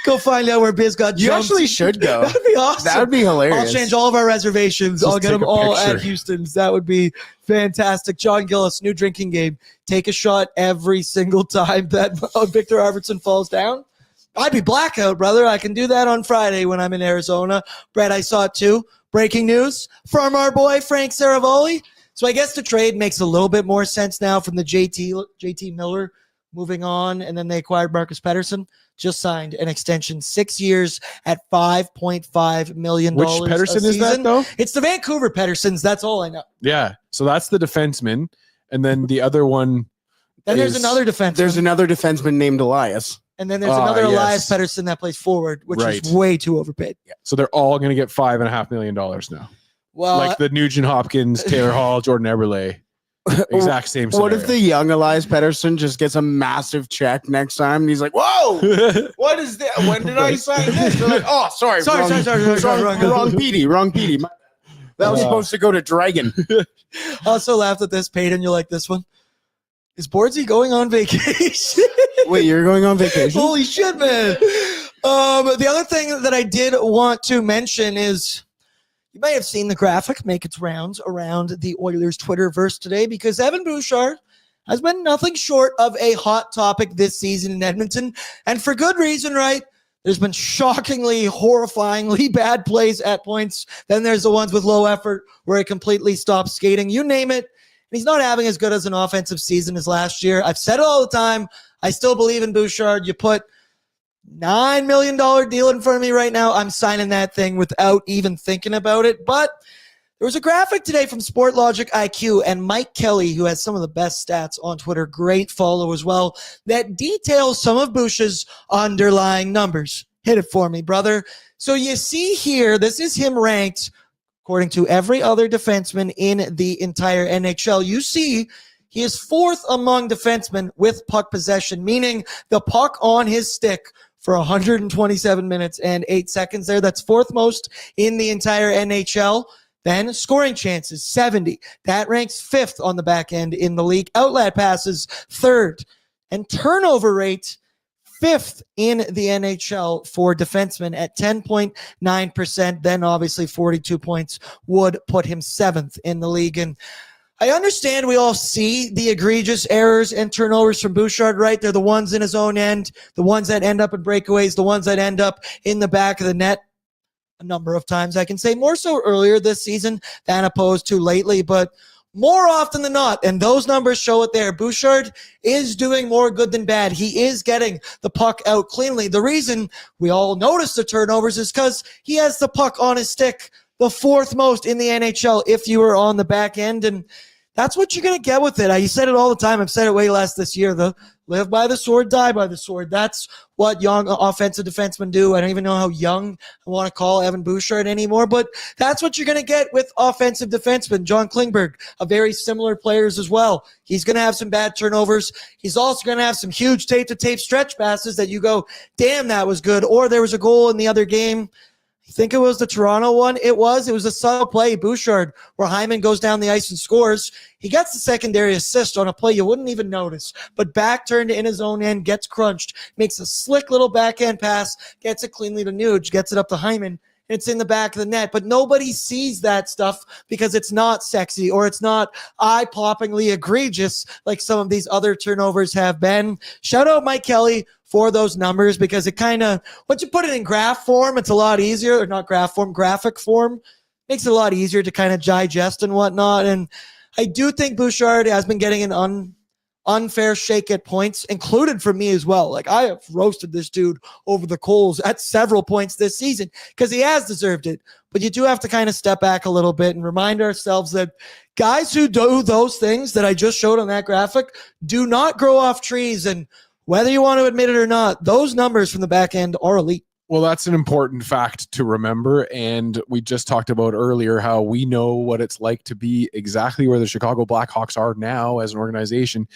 Go find out where Biz got jumped. You actually should go. That'd be awesome. That would be hilarious. I'll change all of our reservations. Just I'll get them all picture at Houston's. That would be fantastic. John Gillis, new drinking game. Take a shot every single time that Victor Arvidsson falls down. I'd be blackout, brother. I can do that on Friday when I'm in Arizona. Brett, I saw it too. Breaking news from our boy Frank Saravoli. So I guess the trade makes a little bit more sense now from the JT Miller moving on, and then they acquired Marcus Pettersson. Just signed an extension, 6 years at $5.5 million. Which Pettersson is that, though? It's the Vancouver Petterssons. That's all I know. Yeah, so that's the defenseman. And then the other one. Then there's another defenseman. There's another defenseman named Elias. And then there's another Elias Pettersson that plays forward, which is way too overpaid. Yeah. So they're all going to get $5.5 million now. Well, like the Nugent Hopkins, Taylor Hall, Jordan Eberle. Exact same scenario. What if the young Elias Pettersson just gets a massive check next time and he's like, whoa, what is that? When did I sign this? They're like, oh, sorry. Wrong PD. That was supposed to go to Dragon. Also laughed at this. Peyton, you like this one? Is Bordzy going on vacation? Wait, you're going on vacation? Holy shit, man. The other thing that I did want to mention is you may have seen the graphic make its rounds around the Oilers Twitterverse today because Evan Bouchard has been nothing short of a hot topic this season in Edmonton. And for good reason, right? There's been shockingly, horrifyingly bad plays at points. Then there's the ones with low effort where he completely stops skating. You name it. And he's not having as good as an offensive season as last year. I've said it all the time. I still believe in Bouchard. You put $9 million deal in front of me right now. I'm signing that thing without even thinking about it. But there was a graphic today from Sportlogic IQ and Mike Kelly, who has some of the best stats on Twitter, great follow as well, that details some of Bouch's underlying numbers. Hit it for me, brother. So you see here, this is him ranked according to every other defenseman in the entire NHL. You see he is fourth among defensemen with puck possession, meaning the puck on his stick for 127 minutes and 8 seconds there. That's fourth most in the entire NHL. Then scoring chances, 70. That ranks fifth on the back end in the league. Outlet passes, third. And turnover rate, fifth in the NHL for defensemen at 10.9%. Then obviously 42 points would put him seventh in the league. And I understand we all see the egregious errors and turnovers from Bouchard, right? They're the ones in his own end, the ones that end up in breakaways, the ones that end up in the back of the net. A number of times, I can say, more so earlier this season than opposed to lately, but more often than not, and those numbers show it there, Bouchard is doing more good than bad. He is getting the puck out cleanly. The reason we all notice the turnovers is because he has the puck on his stick, the fourth most in the NHL if you were on the back end, and that's what you're going to get with it. You said it all the time. I've said it way less this year. The live by the sword, die by the sword. That's what young offensive defensemen do. I don't even know how young I want to call Evan Bouchard anymore, but that's what you're going to get with offensive defensemen. John Klingberg, a very similar players as well. He's going to have some bad turnovers. He's also going to have some huge tape-to-tape stretch passes that you go, damn, that was good. Or there was a goal in the other game. I think it was the Toronto one. It was a subtle play, Bouchard, where Hyman goes down the ice and scores. He gets the secondary assist on a play you wouldn't even notice, but back turned in his own end, gets crunched, makes a slick little backhand pass, gets it cleanly to Nuge, gets it up to Hyman. It's in the back of the net, but nobody sees that stuff because it's not sexy or it's not eye-poppingly egregious like some of these other turnovers have been. Shout out Mike Kelly for those numbers because it kind of, once you put it in graph form, it's a lot easier, or not graph form, graphic form, makes it a lot easier to kind of digest and whatnot. And I do think Bouchard has been getting an unfair shake at points, included for me as well. Like, I have roasted this dude over the coals at several points this season because he has deserved it. But you do have to kind of step back a little bit and remind ourselves that guys who do those things that I just showed on that graphic do not grow off trees. And whether you want to admit it or not, those numbers from the back end are elite. Well, that's an important fact to remember. And we just talked about earlier how we know what it's like to be exactly where the Chicago Blackhawks are now as an organization.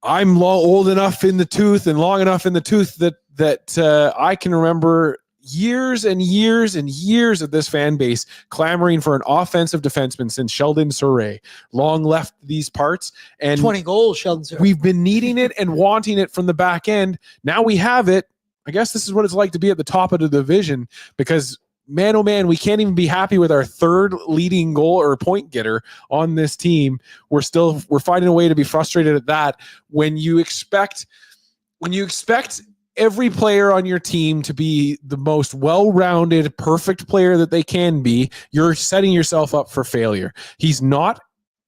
I'm old enough in the tooth and long enough in the tooth that I can remember years and years and years of this fan base clamoring for an offensive defenseman since Sheldon Surrey long left these parts. And 20 goals, Sheldon Surrey. We've been needing it and wanting it from the back end. Now we have it. I guess this is what it's like to be at the top of the division because, man, oh man, we can't even be happy with our third leading goal or point getter on this team. We're finding a way to be frustrated at that when you expect every player on your team to be the most well-rounded, perfect player that they can be, you're setting yourself up for failure. He's not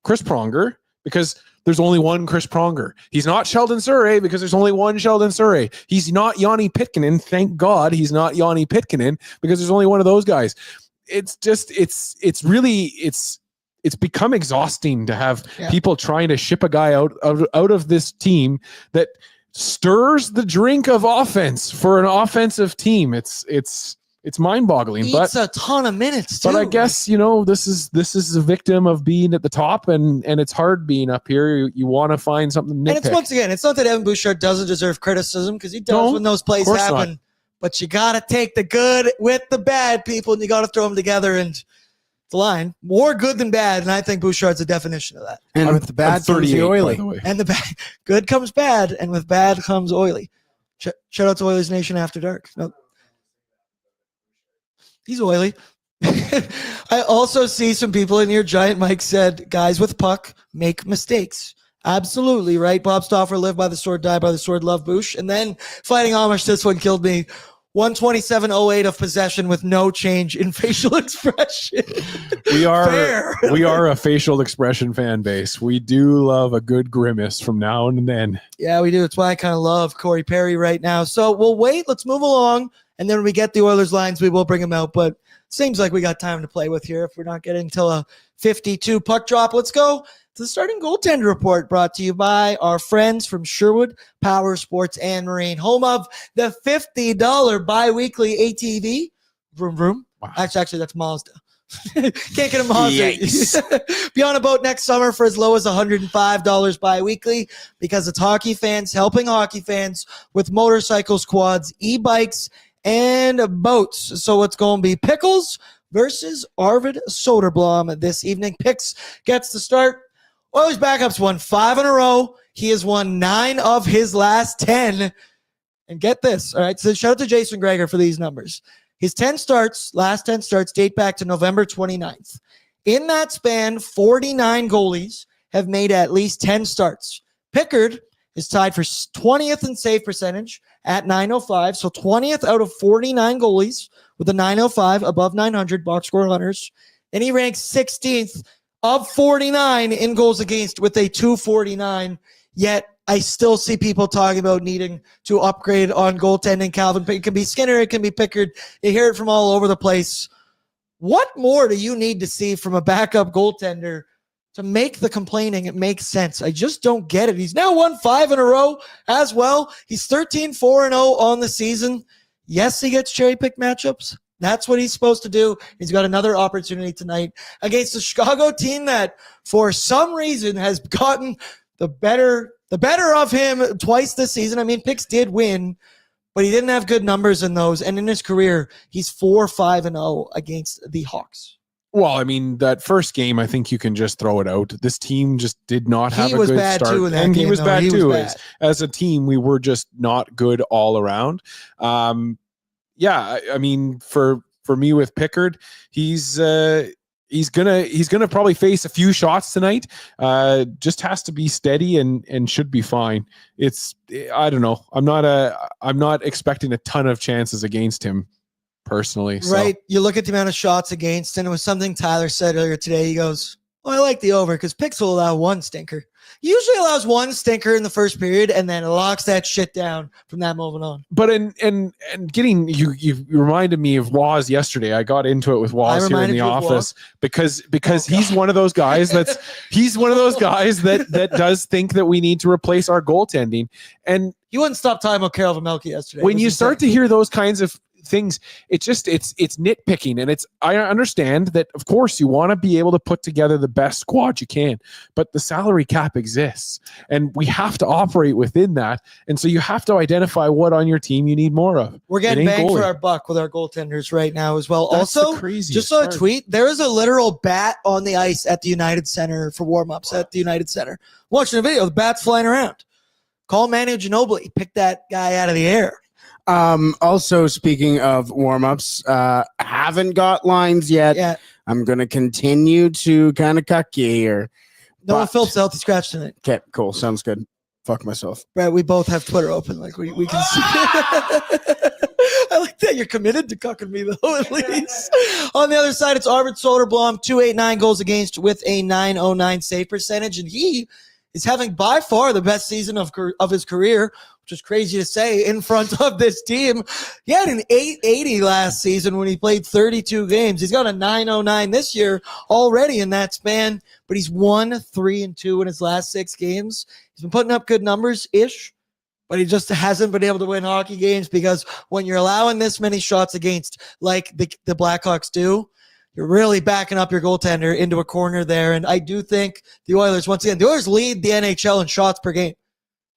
Chris Pronger because there's only one Chris Pronger. He's not Sheldon Surrey because there's only one Sheldon Surrey. He's not Yanni Pitkanen. Thank God he's not Yanni Pitkanen because there's only one of those guys. It's it's become exhausting to have people trying to ship a guy out of this team that stirs the drink of offense for an offensive team. It's mind-boggling. It's a ton of minutes too. But I guess, this is a victim of being at the top, and it's hard being up here. You want to find something to nitpick. And once again, it's not that Evan Bouchard doesn't deserve criticism, because he does when those plays happen. Not. But you got to take the good with the bad, people, and you got to throw them together. And the line, more good than bad, and I think Bouchard's a definition of that. And with the bad comes the oily. And the bad, good comes bad, and with bad comes oily. Shout out to Oilersnation After Dark. No. He's oily. I also see some people in here. Giant Mike said, guys with puck make mistakes. Absolutely, right? Bob Stauffer, live by the sword, die by the sword, love Bouch. And then Fighting Amish, this one killed me. 127.08 of possession with no change in facial expression. We are a facial expression fan base. We do love a good grimace from now and then. Yeah, we do. That's why I kind of love Corey Perry right now. So we'll wait. Let's move along. And then when we get the Oilers lines, we will bring them out. But seems like we got time to play with here if we're not getting till a 52 puck drop. Let's go to the starting goaltender report, brought to you by our friends from Sherwood Power Sports and Marine, home of the $50 bi-weekly ATV. Vroom, vroom. Wow. Actually, that's Mazda. Can't get a Mazda. Be on a boat next summer for as low as $105 bi-weekly, because it's hockey fans helping hockey fans with motorcycles, quads, e-bikes, and boats. So it's going to be Pickles versus Arvid Soderblom this evening. Picks gets the start. Oilers backups won 5 in a row. He has won 9 of his last 10. And get this. All right. So shout out to Jason Greger for these numbers. His last 10 starts date back to November 29th. In that span, 49 goalies have made at least 10 starts. Pickard is tied for 20th in save percentage at .905. So 20th out of 49 goalies with a .905 above 900 box score runners. And he ranks 16th of 49 in goals against with a .249. Yet I still see people talking about needing to upgrade on goaltending. Calvin, it can be Skinner, it can be Pickard. You hear it from all over the place. What more do you need to see from a backup goaltender to make the complaining it makes sense? I just don't get it. He's now won 5 in a row as well. He's 13-4-0 on the season. Yes, he gets cherry-picked matchups. That's what he's supposed to do. He's got another opportunity tonight against the Chicago team that, for some reason, has gotten the better of him twice this season. I mean, Picks did win, but he didn't have good numbers in those. And in his career, he's 4-5-0 against the Hawks. Well, I mean, that first game, I think you can just throw it out. This team just did not have a good start. He was bad too in that game. And he was bad too. As a team, we were just not good all around. Yeah, I mean, for me with Pickard, he's gonna probably face a few shots tonight. Just has to be steady and should be fine. I don't know. I'm not expecting a ton of chances against him personally. So. Right. You look at the amount of shots against, and it was something Tyler said earlier today. He goes, I like the over because Picks will allow one stinker. He usually allows one stinker in the first period and then locks that shit down from that moment on. But and getting you reminded me of Waz yesterday. I got into it with Waz here in the office because he's one of those guys that does think that we need to replace our goaltending. And he wouldn't stop talking about Carol Vermelke yesterday. When you start to hear those kinds of things, it's nitpicking, and I understand that, of course, you want to be able to put together the best squad you can, but the salary cap exists and we have to operate within that, and so you have to identify what on your team you need more of. We're getting bang for our buck with our goaltenders right now as well. That's also, just saw a tweet, there is a literal bat on the ice at the United Center for warm-ups at the United Center. Watching a video, the bat's flying around. Call Manu Ginobili, pick that guy out of the air. Also, speaking of warm-ups, haven't got lines yet. Yeah. I'm going to continue to kind of cuck you here. Noah Phillips healthy scratch tonight. Okay, cool. Sounds good. Fuck myself. Brad, we both have Twitter open. Like we can see. I like that you're committed to cucking me, though, at least. On the other side, it's Arvid Soderblom, 289 goals against with a .909 save percentage, and he is having by far the best season of his career. which is crazy to say in front of this team. He had an 880 last season when he played 32 games. He's got a 909 this year already in that span, but he's 1-3-2 in his last 6 games. He's been putting up good numbers-ish, but he just hasn't been able to win hockey games because when you're allowing this many shots against, like the Blackhawks do, you're really backing up your goaltender into a corner there. And I do think the Oilers, once again, the Oilers lead the NHL in shots per game.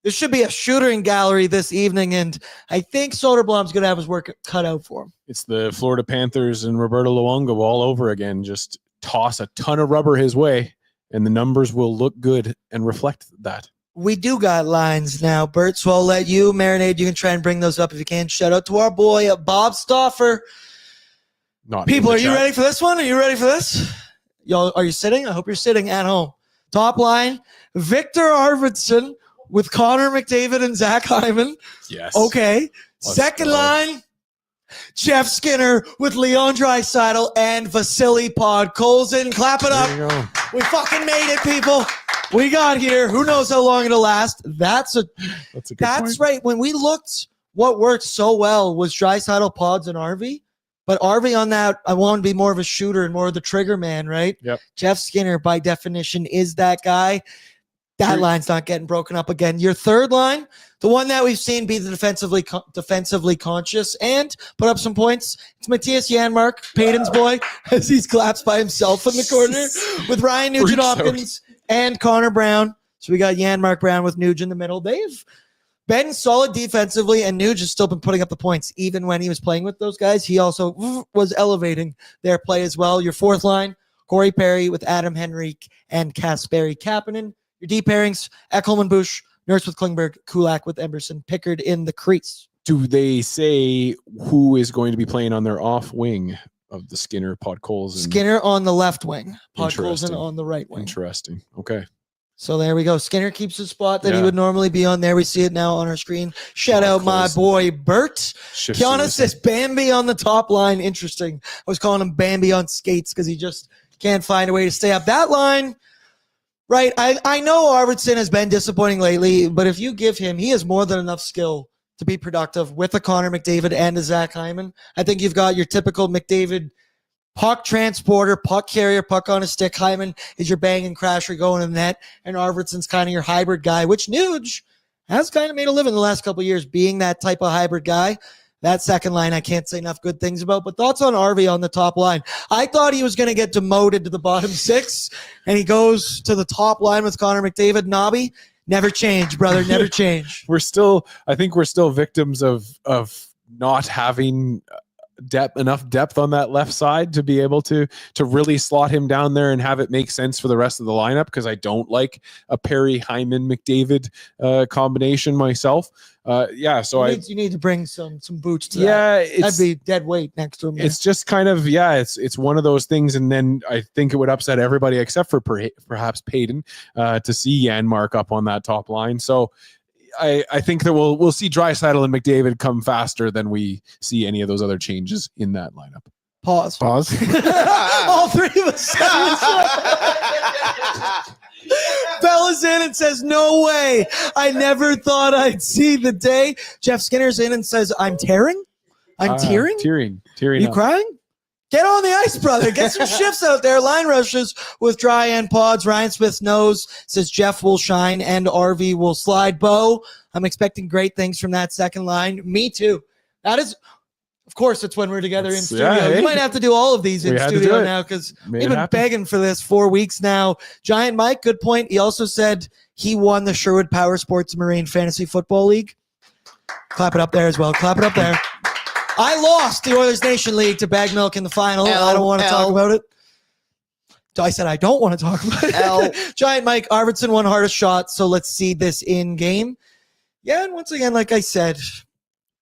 There should be a shooting gallery this evening, and I think Soderblom's going to have his work cut out for him. It's the Florida Panthers and Roberto Luongo all over again. Just toss a ton of rubber his way, and the numbers will look good and reflect that. We do got lines now, Bert, so I'll let you marinate. You can try and bring those up if you can. Shout out to our boy, Bob Stauffer. People, are you ready for this one? Are you ready for this? Y'all, are you sitting? I hope you're sitting at home. Top line, Victor Arvidsson with Connor McDavid and Zach Hyman. Yes. Okay. Second line, Jeff Skinner with Leon Draisaitl and Vasily Podkolzin. Clap it up. There you go. We fucking made it, people. We got here. Who knows how long it'll last? That's a good point. Right. When we looked, what worked so well was Draisaitl, Pods, and RV. But RV on that, I want to be more of a shooter and more of the trigger man, right? Yep. Jeff Skinner, by definition, is that guy. That line's not getting broken up again. Your third line, the one that we've seen be the defensively conscious and put up some points, it's Matthias Janmark, Payton's boy, as he's collapsed by himself in the corner with Ryan Nugent-Hopkins and Connor Brown. So we got Janmark, Brown with Nugent in the middle. They've been solid defensively, and Nuge has still been putting up the points. Even when he was playing with those guys, he also was elevating their play as well. Your fourth line, Corey Perry with Adam Henrique and Kasperi Kapanen. Your deep pairings, Ekholm Bush, Nurse with Klingberg, Kulak with Emerson, Pickard in the crease. Do they say who is going to be playing on their off wing of the Skinner, Podkolzin? Skinner on the left wing, Podkolzin on the right wing. Interesting. Okay. So there we go. Skinner keeps his spot that he would normally be on there. We see it now on our screen. Shout out my boy Bert. Kiana says Bambi on the top line. Interesting. I was calling him Bambi on skates because he just can't find a way to stay up. That line, right, I know Arvidsson has been disappointing lately, but if you give him, he has more than enough skill to be productive with a Connor McDavid and a Zach Hyman. I think you've got your typical McDavid puck transporter, puck carrier, puck on a stick. Hyman is your bang and crasher going in the net, and Arvidsson's kind of your hybrid guy, which Nuge has kind of made a living the last couple of years being that type of hybrid guy. That second line, I can't say enough good things about, but thoughts on RV on the top line. I thought he was going to get demoted to the bottom 6, and he goes to the top line with Connor McDavid. Nobby, never change, brother, never change. I think we're still victims of not having enough depth on that left side to be able to really slot him down there and have it make sense for the rest of the lineup, because I don't like a Perry Hyman McDavid combination myself. So you need to bring some boots to that. That'd be dead weight next to him. It's just kind of it's one of those things, and then I think it would upset everybody except for perhaps Payton to see Janmark up on that top line. So I think that we'll see Draisaitl and McDavid come faster than we see any of those other changes in that lineup. Pause. All three of us. Bella's in and says, no way. I never thought I'd see the day. Jeff Skinner's in and says, I'm tearing? I'm tearing? Tearing. You crying? Get on the ice, brother. Get some shifts out there. Line rushes with Dry and Pods. Ryan Smith knows, says Jeff will shine and RV will slide. Bo, I'm expecting great things from that second line. Me too. That is, of course, it's when we're together in studio. Yeah, we might have to do all of these in studio now because we've been begging for this 4 weeks now. Giant Mike, good point. He also said he won the Sherwood Power Sports Marine Fantasy Football League. Clap it up there as well. Clap it up there. I lost the Oilers Nation League to Bag Milk in the final. I don't want to talk about it. I said I don't want to talk about it. Giant Mike, Arvidsson won hardest shot, so let's see this in game. Yeah, and once again, like I said,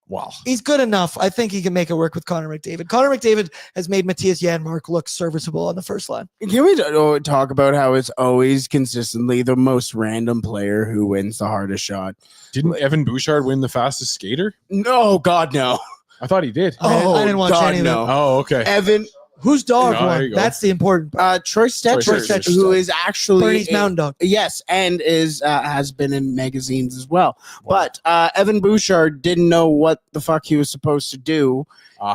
wow, he's good enough. I think he can make it work with Connor McDavid. Connor McDavid has made Matthias Janmark look serviceable on the first line. Can we talk about how it's always consistently the most random player who wins the hardest shot? Didn't Evan Bouchard win the fastest skater? No, God, no. I thought he did. I didn't watch any of that. Oh, okay. Evan, Whose dog No, there you won? go. That's the important part. Troy Stetcher, who is actually Bernie's mountain dog. Yes, and is has been in magazines as well. Wow. But Evan Bouchard didn't know what the fuck he was supposed to do,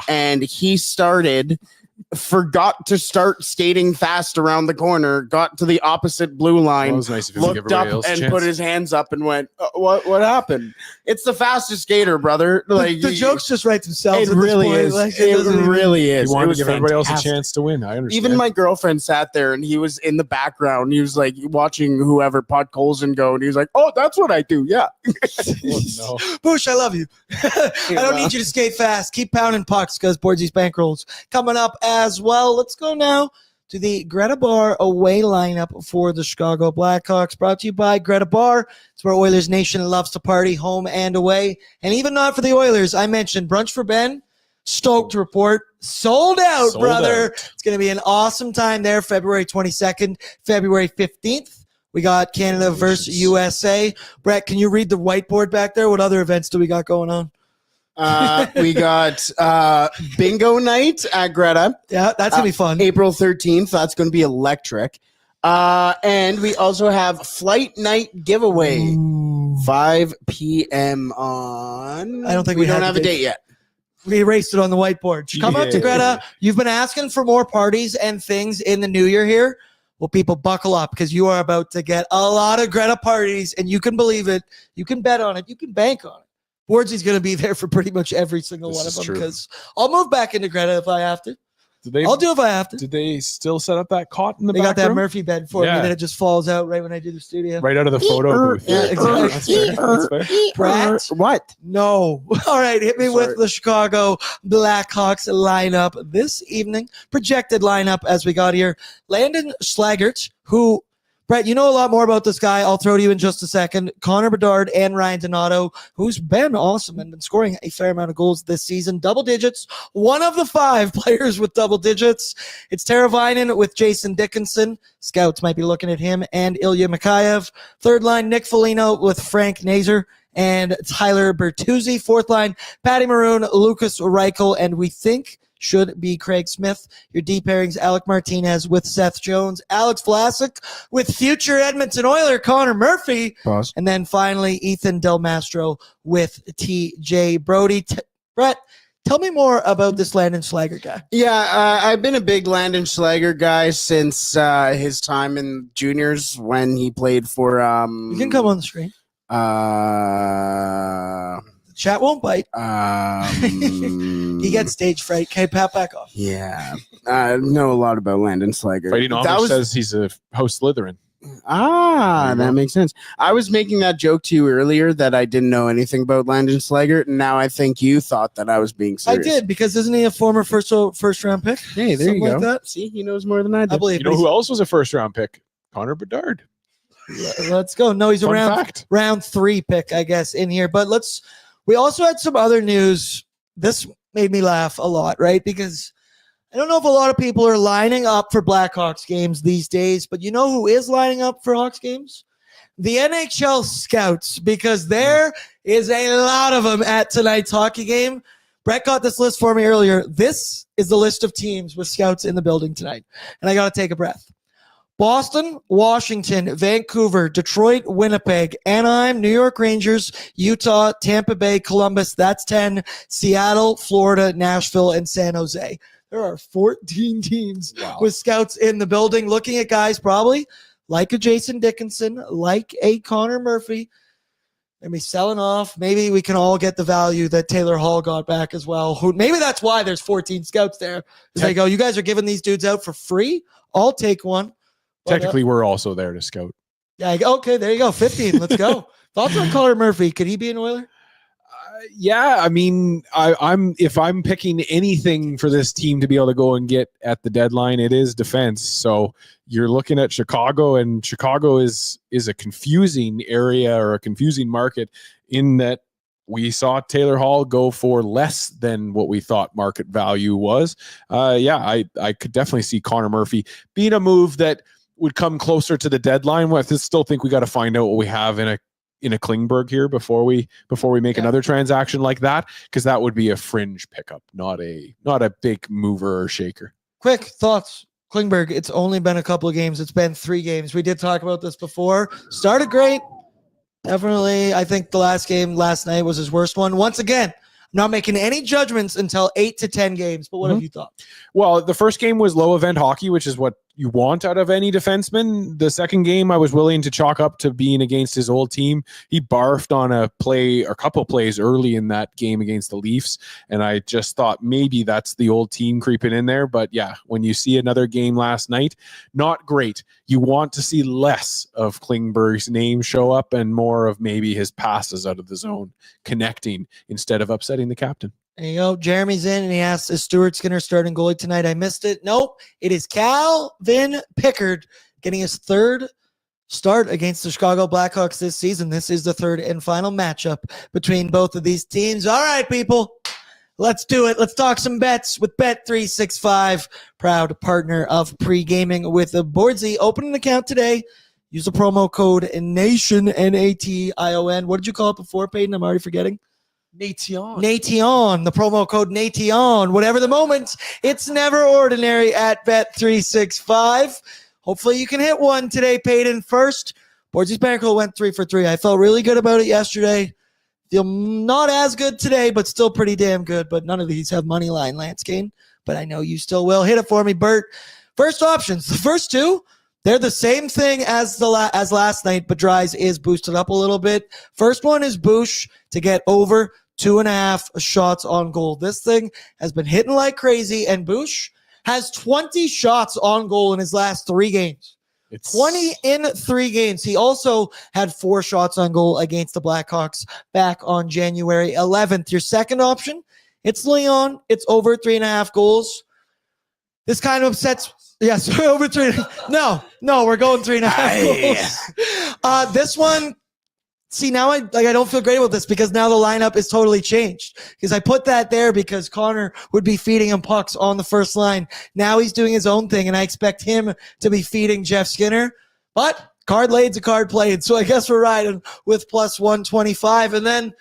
and he forgot to start skating fast around the corner, got to the opposite blue line, Well, it was nice of him to give looked up everybody else a and chance. put his hands up and went, what happened? It's the fastest skater, brother. Like The jokes just write themselves. It at this really point. is. Like, It doesn't even- really is. He wanted It was to give everybody else a fantastic. chance to win. I understand. Even my girlfriend sat there and he was in the background. He was like watching whoever Pot Colson go, and he was like, "Oh, that's what I do." Yeah. Oh, no. Bush, I love you. I don't need you to skate fast. Keep pounding pucks because Bordzy's bankrolls coming up as well. Let's go now to the Greta Bar away lineup for the Chicago Blackhawks. Brought to you by Greta Bar. It's where Oilers Nation loves to party, home and away. And even not for the Oilers, I mentioned Brunch for Ben. Stoked to report. Sold out, brother. It's going to be an awesome time there, February 22nd, February 15th. We got Canada versus USA. Brett, can you read the whiteboard back there? What other events do we got going on? We got bingo night at Greta. Yeah, that's going to be fun. April 13th. That's going to be electric. And we also have flight night giveaway, 5 p.m. on. I don't think we we don't had have the a date. date yet. We erased it on the whiteboard. Come out to Yeah. Greta. You've been asking for more parties and things in the new year here. Well, people, buckle up because you are about to get a lot of Greta parties, and you can believe it. You can bet on it. You can bank on it. Bordzy's going to be there for pretty much every single This one of is them true. because I'll move back into Greta if I have to. Did I'll do it if I have to. Did they still set up that cot in the They back got that room? Murphy bed for me Yeah. that it just falls out right when I do the studio. Right out of the photo booth. Yeah, exactly. That's fair. That's fair. Brett? What? No. All right, hit me Sorry. with the Chicago Blackhawks lineup this evening. Projected lineup as we got here. Landon Schlaggert, who, Brett, you know a lot more about this guy. I'll throw to you in just a second. Connor Bedard and Ryan Donato, who's been awesome and been scoring a fair amount of goals this season. Double digits. One of the 5 players with double digits. It's Teravainen with Jason Dickinson. Scouts might be looking at him. And Ilya Mikheyev. Third line, Nick Foligno with Frank Nazar and Tyler Bertuzzi. Fourth line, Patty Maroon, Lucas Reichel, and we think should be Craig Smith. Your D pairings, Alec Martinez with Seth Jones, Alex Vlasic with future Edmonton Oiler Connor Murphy, Pause. and then finally Ethan Del Mastro with TJ Brody. Brett, tell me more about this Landon Schlager guy. Yeah, I've been a big Landon Schlager guy since his time in juniors when he played for. You can come on the screen. The chat won't bite. He gets stage fright. Okay, pat back off. Yeah, I know a lot about Landon Schlager. Fighting That Amish was says he's a host Slytherin. that makes sense. I was making that joke to you earlier that I didn't know anything about Landon Schlager, and now I think you thought that I was being I serious. did, because isn't he a former first round pick? Hey, there Something you go. like that? See, he knows more than I do. I believe. You know who else was a first round pick? Connor Bedard. Let's go. No, he's a Fun round fact. 3 pick, I guess, in here. But we also had some other news. This made me laugh a lot, right? Because I don't know if a lot of people are lining up for Blackhawks games these days, but you know who is lining up for Hawks games? The NHL scouts, because there is a lot of them at tonight's hockey game. Brett got this list for me earlier. This is the list of teams with scouts in the building tonight. And I got to take a breath. Boston, Washington, Vancouver, Detroit, Winnipeg, Anaheim, New York Rangers, Utah, Tampa Bay, Columbus. That's 10. Seattle, Florida, Nashville, and San Jose. There are 14 teams with scouts in the building, looking at guys probably like a Jason Dickinson, like a Connor Murphy. They're going to be selling off. Maybe we can all get the value that Taylor Hall got back as well. Maybe that's why there's 14 scouts there. They go, you guys are giving these dudes out for free? I'll take one. Technically, we're also there to scout. Yeah. Okay. There you go. 15. Let's go. Thoughts on Connor Murphy? Could he be an Oiler? Yeah, I mean, if I'm picking anything for this team to be able to go and get at the deadline, it is defense. So you're looking at Chicago, and Chicago is a confusing area or a confusing market in that we saw Taylor Hall go for less than what we thought market value was. I could definitely see Connor Murphy being a move that would come closer to the deadline. I still think we got to find out what we have in a Klingberg here before we make another transaction like that, because that would be a fringe pickup, not a big mover or shaker. quick thoughts. Klingberg, it's only been a couple of games. It's been 3 games. We did talk about this before. Started great. Definitely, I think the last game last night was his worst one. Once again, I'm not making any judgments until 8 to 10 games, but what have you thought? Well, the first game was low event hockey, which is what you want out of any defenseman. The second game, I was willing to chalk up to being against his old team. He barfed on a play or a couple plays early in that game against the Leafs, and I just thought maybe that's the old team creeping in there. But yeah, when you see another game last night, not great. You want to see less of Klingberg's name show up and more of maybe his passes out of the zone connecting instead of upsetting the captain. There you go. Jeremy's in, and he asks, is Stuart Skinner starting goalie tonight? I missed it. Nope. It is Calvin Pickard getting his 3rd start against the Chicago Blackhawks this season. This is the 3rd and final matchup between both of these teams. All right, people. Let's do it. Let's talk some bets with Bet365, proud partner of Pregaming with the Bordzy. Open an account today. Use the promo code NATION, N-A-T-I-O-N. What did you call it before, Peyton? I'm already forgetting. Nation. The promo code Nation. Whatever the moment, it's never ordinary at Bet365. Hopefully you can hit one today, Peyton. First, Bordzy's Bankroll went 3 for 3. I felt really good about it yesterday. Feel not as good today, but still pretty damn good. But none of these have money line, Lance Kane. But I know you still will. Hit it for me, Bert. First options. The first 2, they're the same thing as as last night, but Dries is boosted up a little bit. First one is Bush to get over 2.5 shots on goal. This thing has been hitting like crazy, and Bush has 20 shots on goal in his last 3 games. 20 in 3 games. He also had 4 shots on goal against the Blackhawks back on January 11th. Your second option, it's Leon. It's over 3.5 goals. This kind of upsets. Yes, over 3. No, we're going 3.5 goals. This one, see, now I don't feel great about this because now the lineup is totally changed. Because I put that there because Connor would be feeding him pucks on the first line. Now he's doing his own thing, and I expect him to be feeding Jeff Skinner. But card laid's a card played, so I guess we're riding with plus 125. And then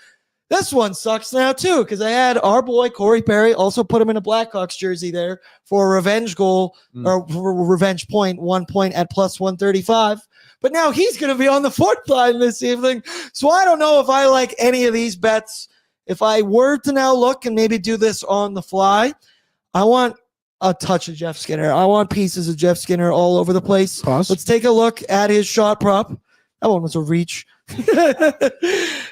this one sucks now too because I had our boy Corey Perry, also put him in a Blackhawks jersey there for a revenge goal or for a revenge point, 1 point at plus 135. But now he's going to be on the 4th line this evening. So I don't know if I like any of these bets. If I were to now look and maybe do this on the fly, I want a touch of Jeff Skinner. I want pieces of Jeff Skinner all over the place. Pause. Let's take a look at his shot prop. That one was a reach.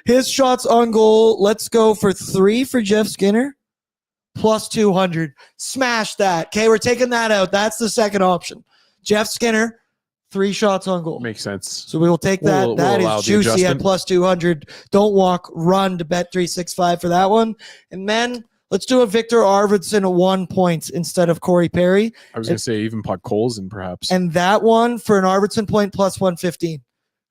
His shots on goal. Let's go for 3 for Jeff Skinner. Plus 200. Smash that. Okay, we're taking that out. That's the second option. Jeff Skinner, 3 shots on goal. Makes sense. So we will take that. That is juicy at plus 200. Don't walk, run to Bet365 for that one. And then let's do a Victor Arvidsson 1 point instead of Corey Perry. I was going to say even Podkolzin perhaps. And that one for an Arvidsson point plus 115.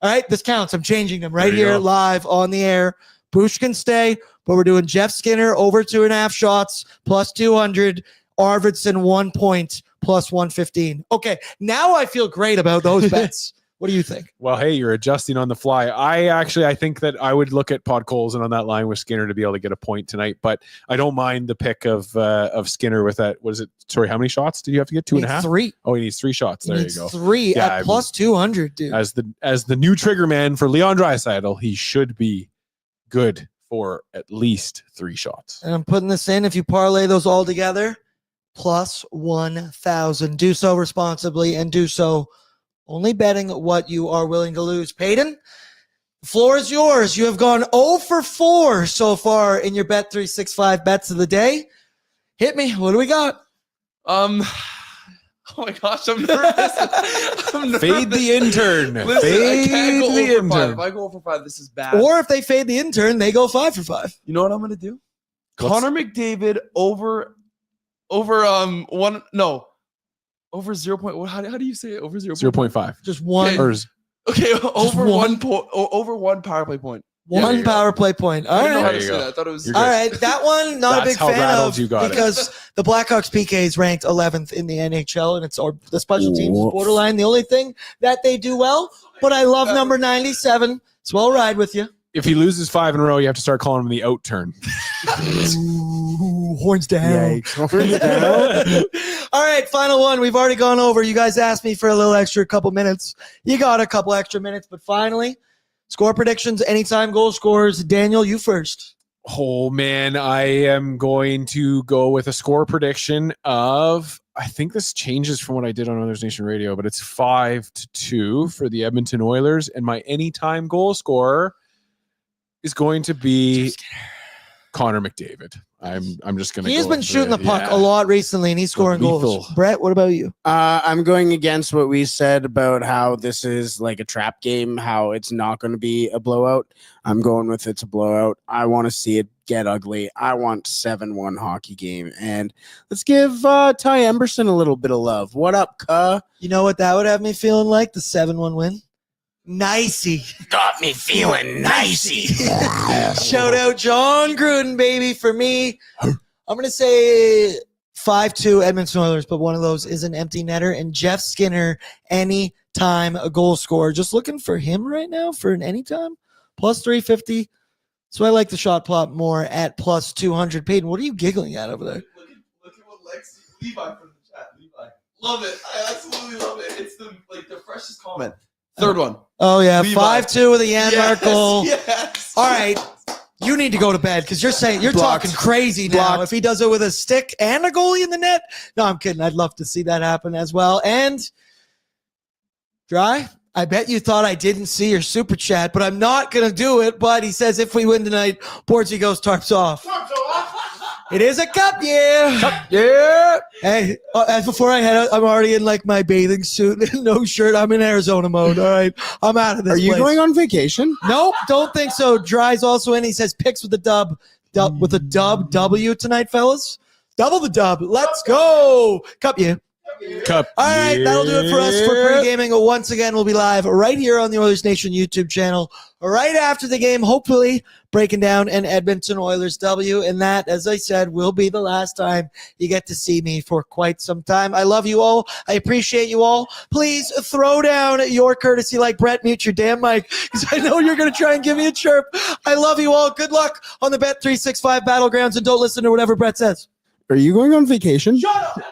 All right, this counts. I'm changing them right here live on the air. Bush can stay, but we're doing Jeff Skinner over 2.5 shots plus 200. Arvidsson 1 point plus 115. Okay, now I feel great about those bets. What do you think? Well, hey, you're adjusting on the fly. I think that I would look at Podkolzin on that line with Skinner to be able to get a point tonight, but I don't mind the pick of Skinner with that. What is it? Sorry, how many shots did you have to get? 2.5? 3. Oh, he needs 3 shots. There you go. 3 at plus 200, dude. As the new trigger man for Leon Draisaitl, he should be good for at least 3 shots. And I'm putting this in. If you parlay those all together, plus 1,000. Do so responsibly and do so only betting what you are willing to lose. Peyton, the floor is yours. You have gone 0 for 4 so far in your Bet365 bets of the day. Hit me. What do we got? Oh my gosh, I'm nervous. Fade the intern. Listen, Fade I can't go the over intern. 5. If I go over 5, this is bad. Or if they fade the intern, they go 5 for 5. You know what I'm going to do? Connor McDavid over 0. How do you say it? Over 0.5. Just one. Okay, over 1 power play point. One power play point. All I didn't know how right. to say that. I thought it was. All right. That one, not a big fan of because the Blackhawks PK is ranked 11th in the NHL, and the special teams is borderline. The only thing that they do well, but I love number 97, so I'll ride with you. If he loses 5 in a row, you have to start calling him the out turn. Ooh, horns down. Yikes. Horns down. All right, final one. We've already gone over. You guys asked me for a little extra couple minutes. You got a couple extra minutes, but finally, score predictions, anytime goal scorers. Daniel, you first. Oh, man, I am going to go with a score prediction of, I think this changes from what I did on Oilers Nation Radio, but it's 5-2 for the Edmonton Oilers. And my anytime goal scorer is going to be Connor McDavid. I'm just going to. He has been shooting the puck a lot recently, and he's scoring goals. Brett, what about you? I'm going against what we said about how this is like a trap game, how it's not going to be a blowout. I'm going with it's a blowout. I want to see it get ugly. I want 7-1 hockey game. And let's give Ty Emberson a little bit of love. What up, cuh? You know what that would have me feeling like? The 7-1 win? Nicey. Got me feeling nicey. Shout out John Gruden, baby. For me, I'm going to say 5-2 Edmonton Oilers, but one of those is an empty netter. And Jeff Skinner, anytime a goal scorer. Just looking for him right now for an anytime. Plus 350. So I like the shot plot more at plus 200. Peyton, what are you giggling at over there? Look at what Levi from the chat. Levi. Love it. I absolutely love it. It's the freshest comment. Third one. Oh, yeah. 5-2 with a Janmark goal. Yes. All right. You need to go to bed because you're talking crazy now. If he does it with a stick and a goalie in the net. No, I'm kidding. I'd love to see that happen as well. And Dry, I bet you thought I didn't see your super chat, but I'm not going to do it. But he says if we win tonight, Bordzy goes tarps off. It is a cup year. Cup year. Hey, before I head out, I'm already in like my bathing suit, no shirt. I'm in Arizona mode. All right, I'm out of this. Are you place. going on vacation? Nope, don't think so. Dry's also in. He says picks with the dub with a dub W tonight, fellas. Double the dub. Let's go. Cup year. Cup. All right, that'll do it for us for Pregaming. Once again, we'll be live right here on the Oilers Nation YouTube channel right after the game, hopefully breaking down an Edmonton Oilers W. And that, as I said, will be the last time you get to see me for quite some time. I love you all. I appreciate you all. Please throw down your courtesy like Brett. Mute your damn mic because I know you're going to try and give me a chirp. I love you all. Good luck on the Bet365 Battlegrounds, and don't listen to whatever Brett says. Are you going on vacation? Shut up.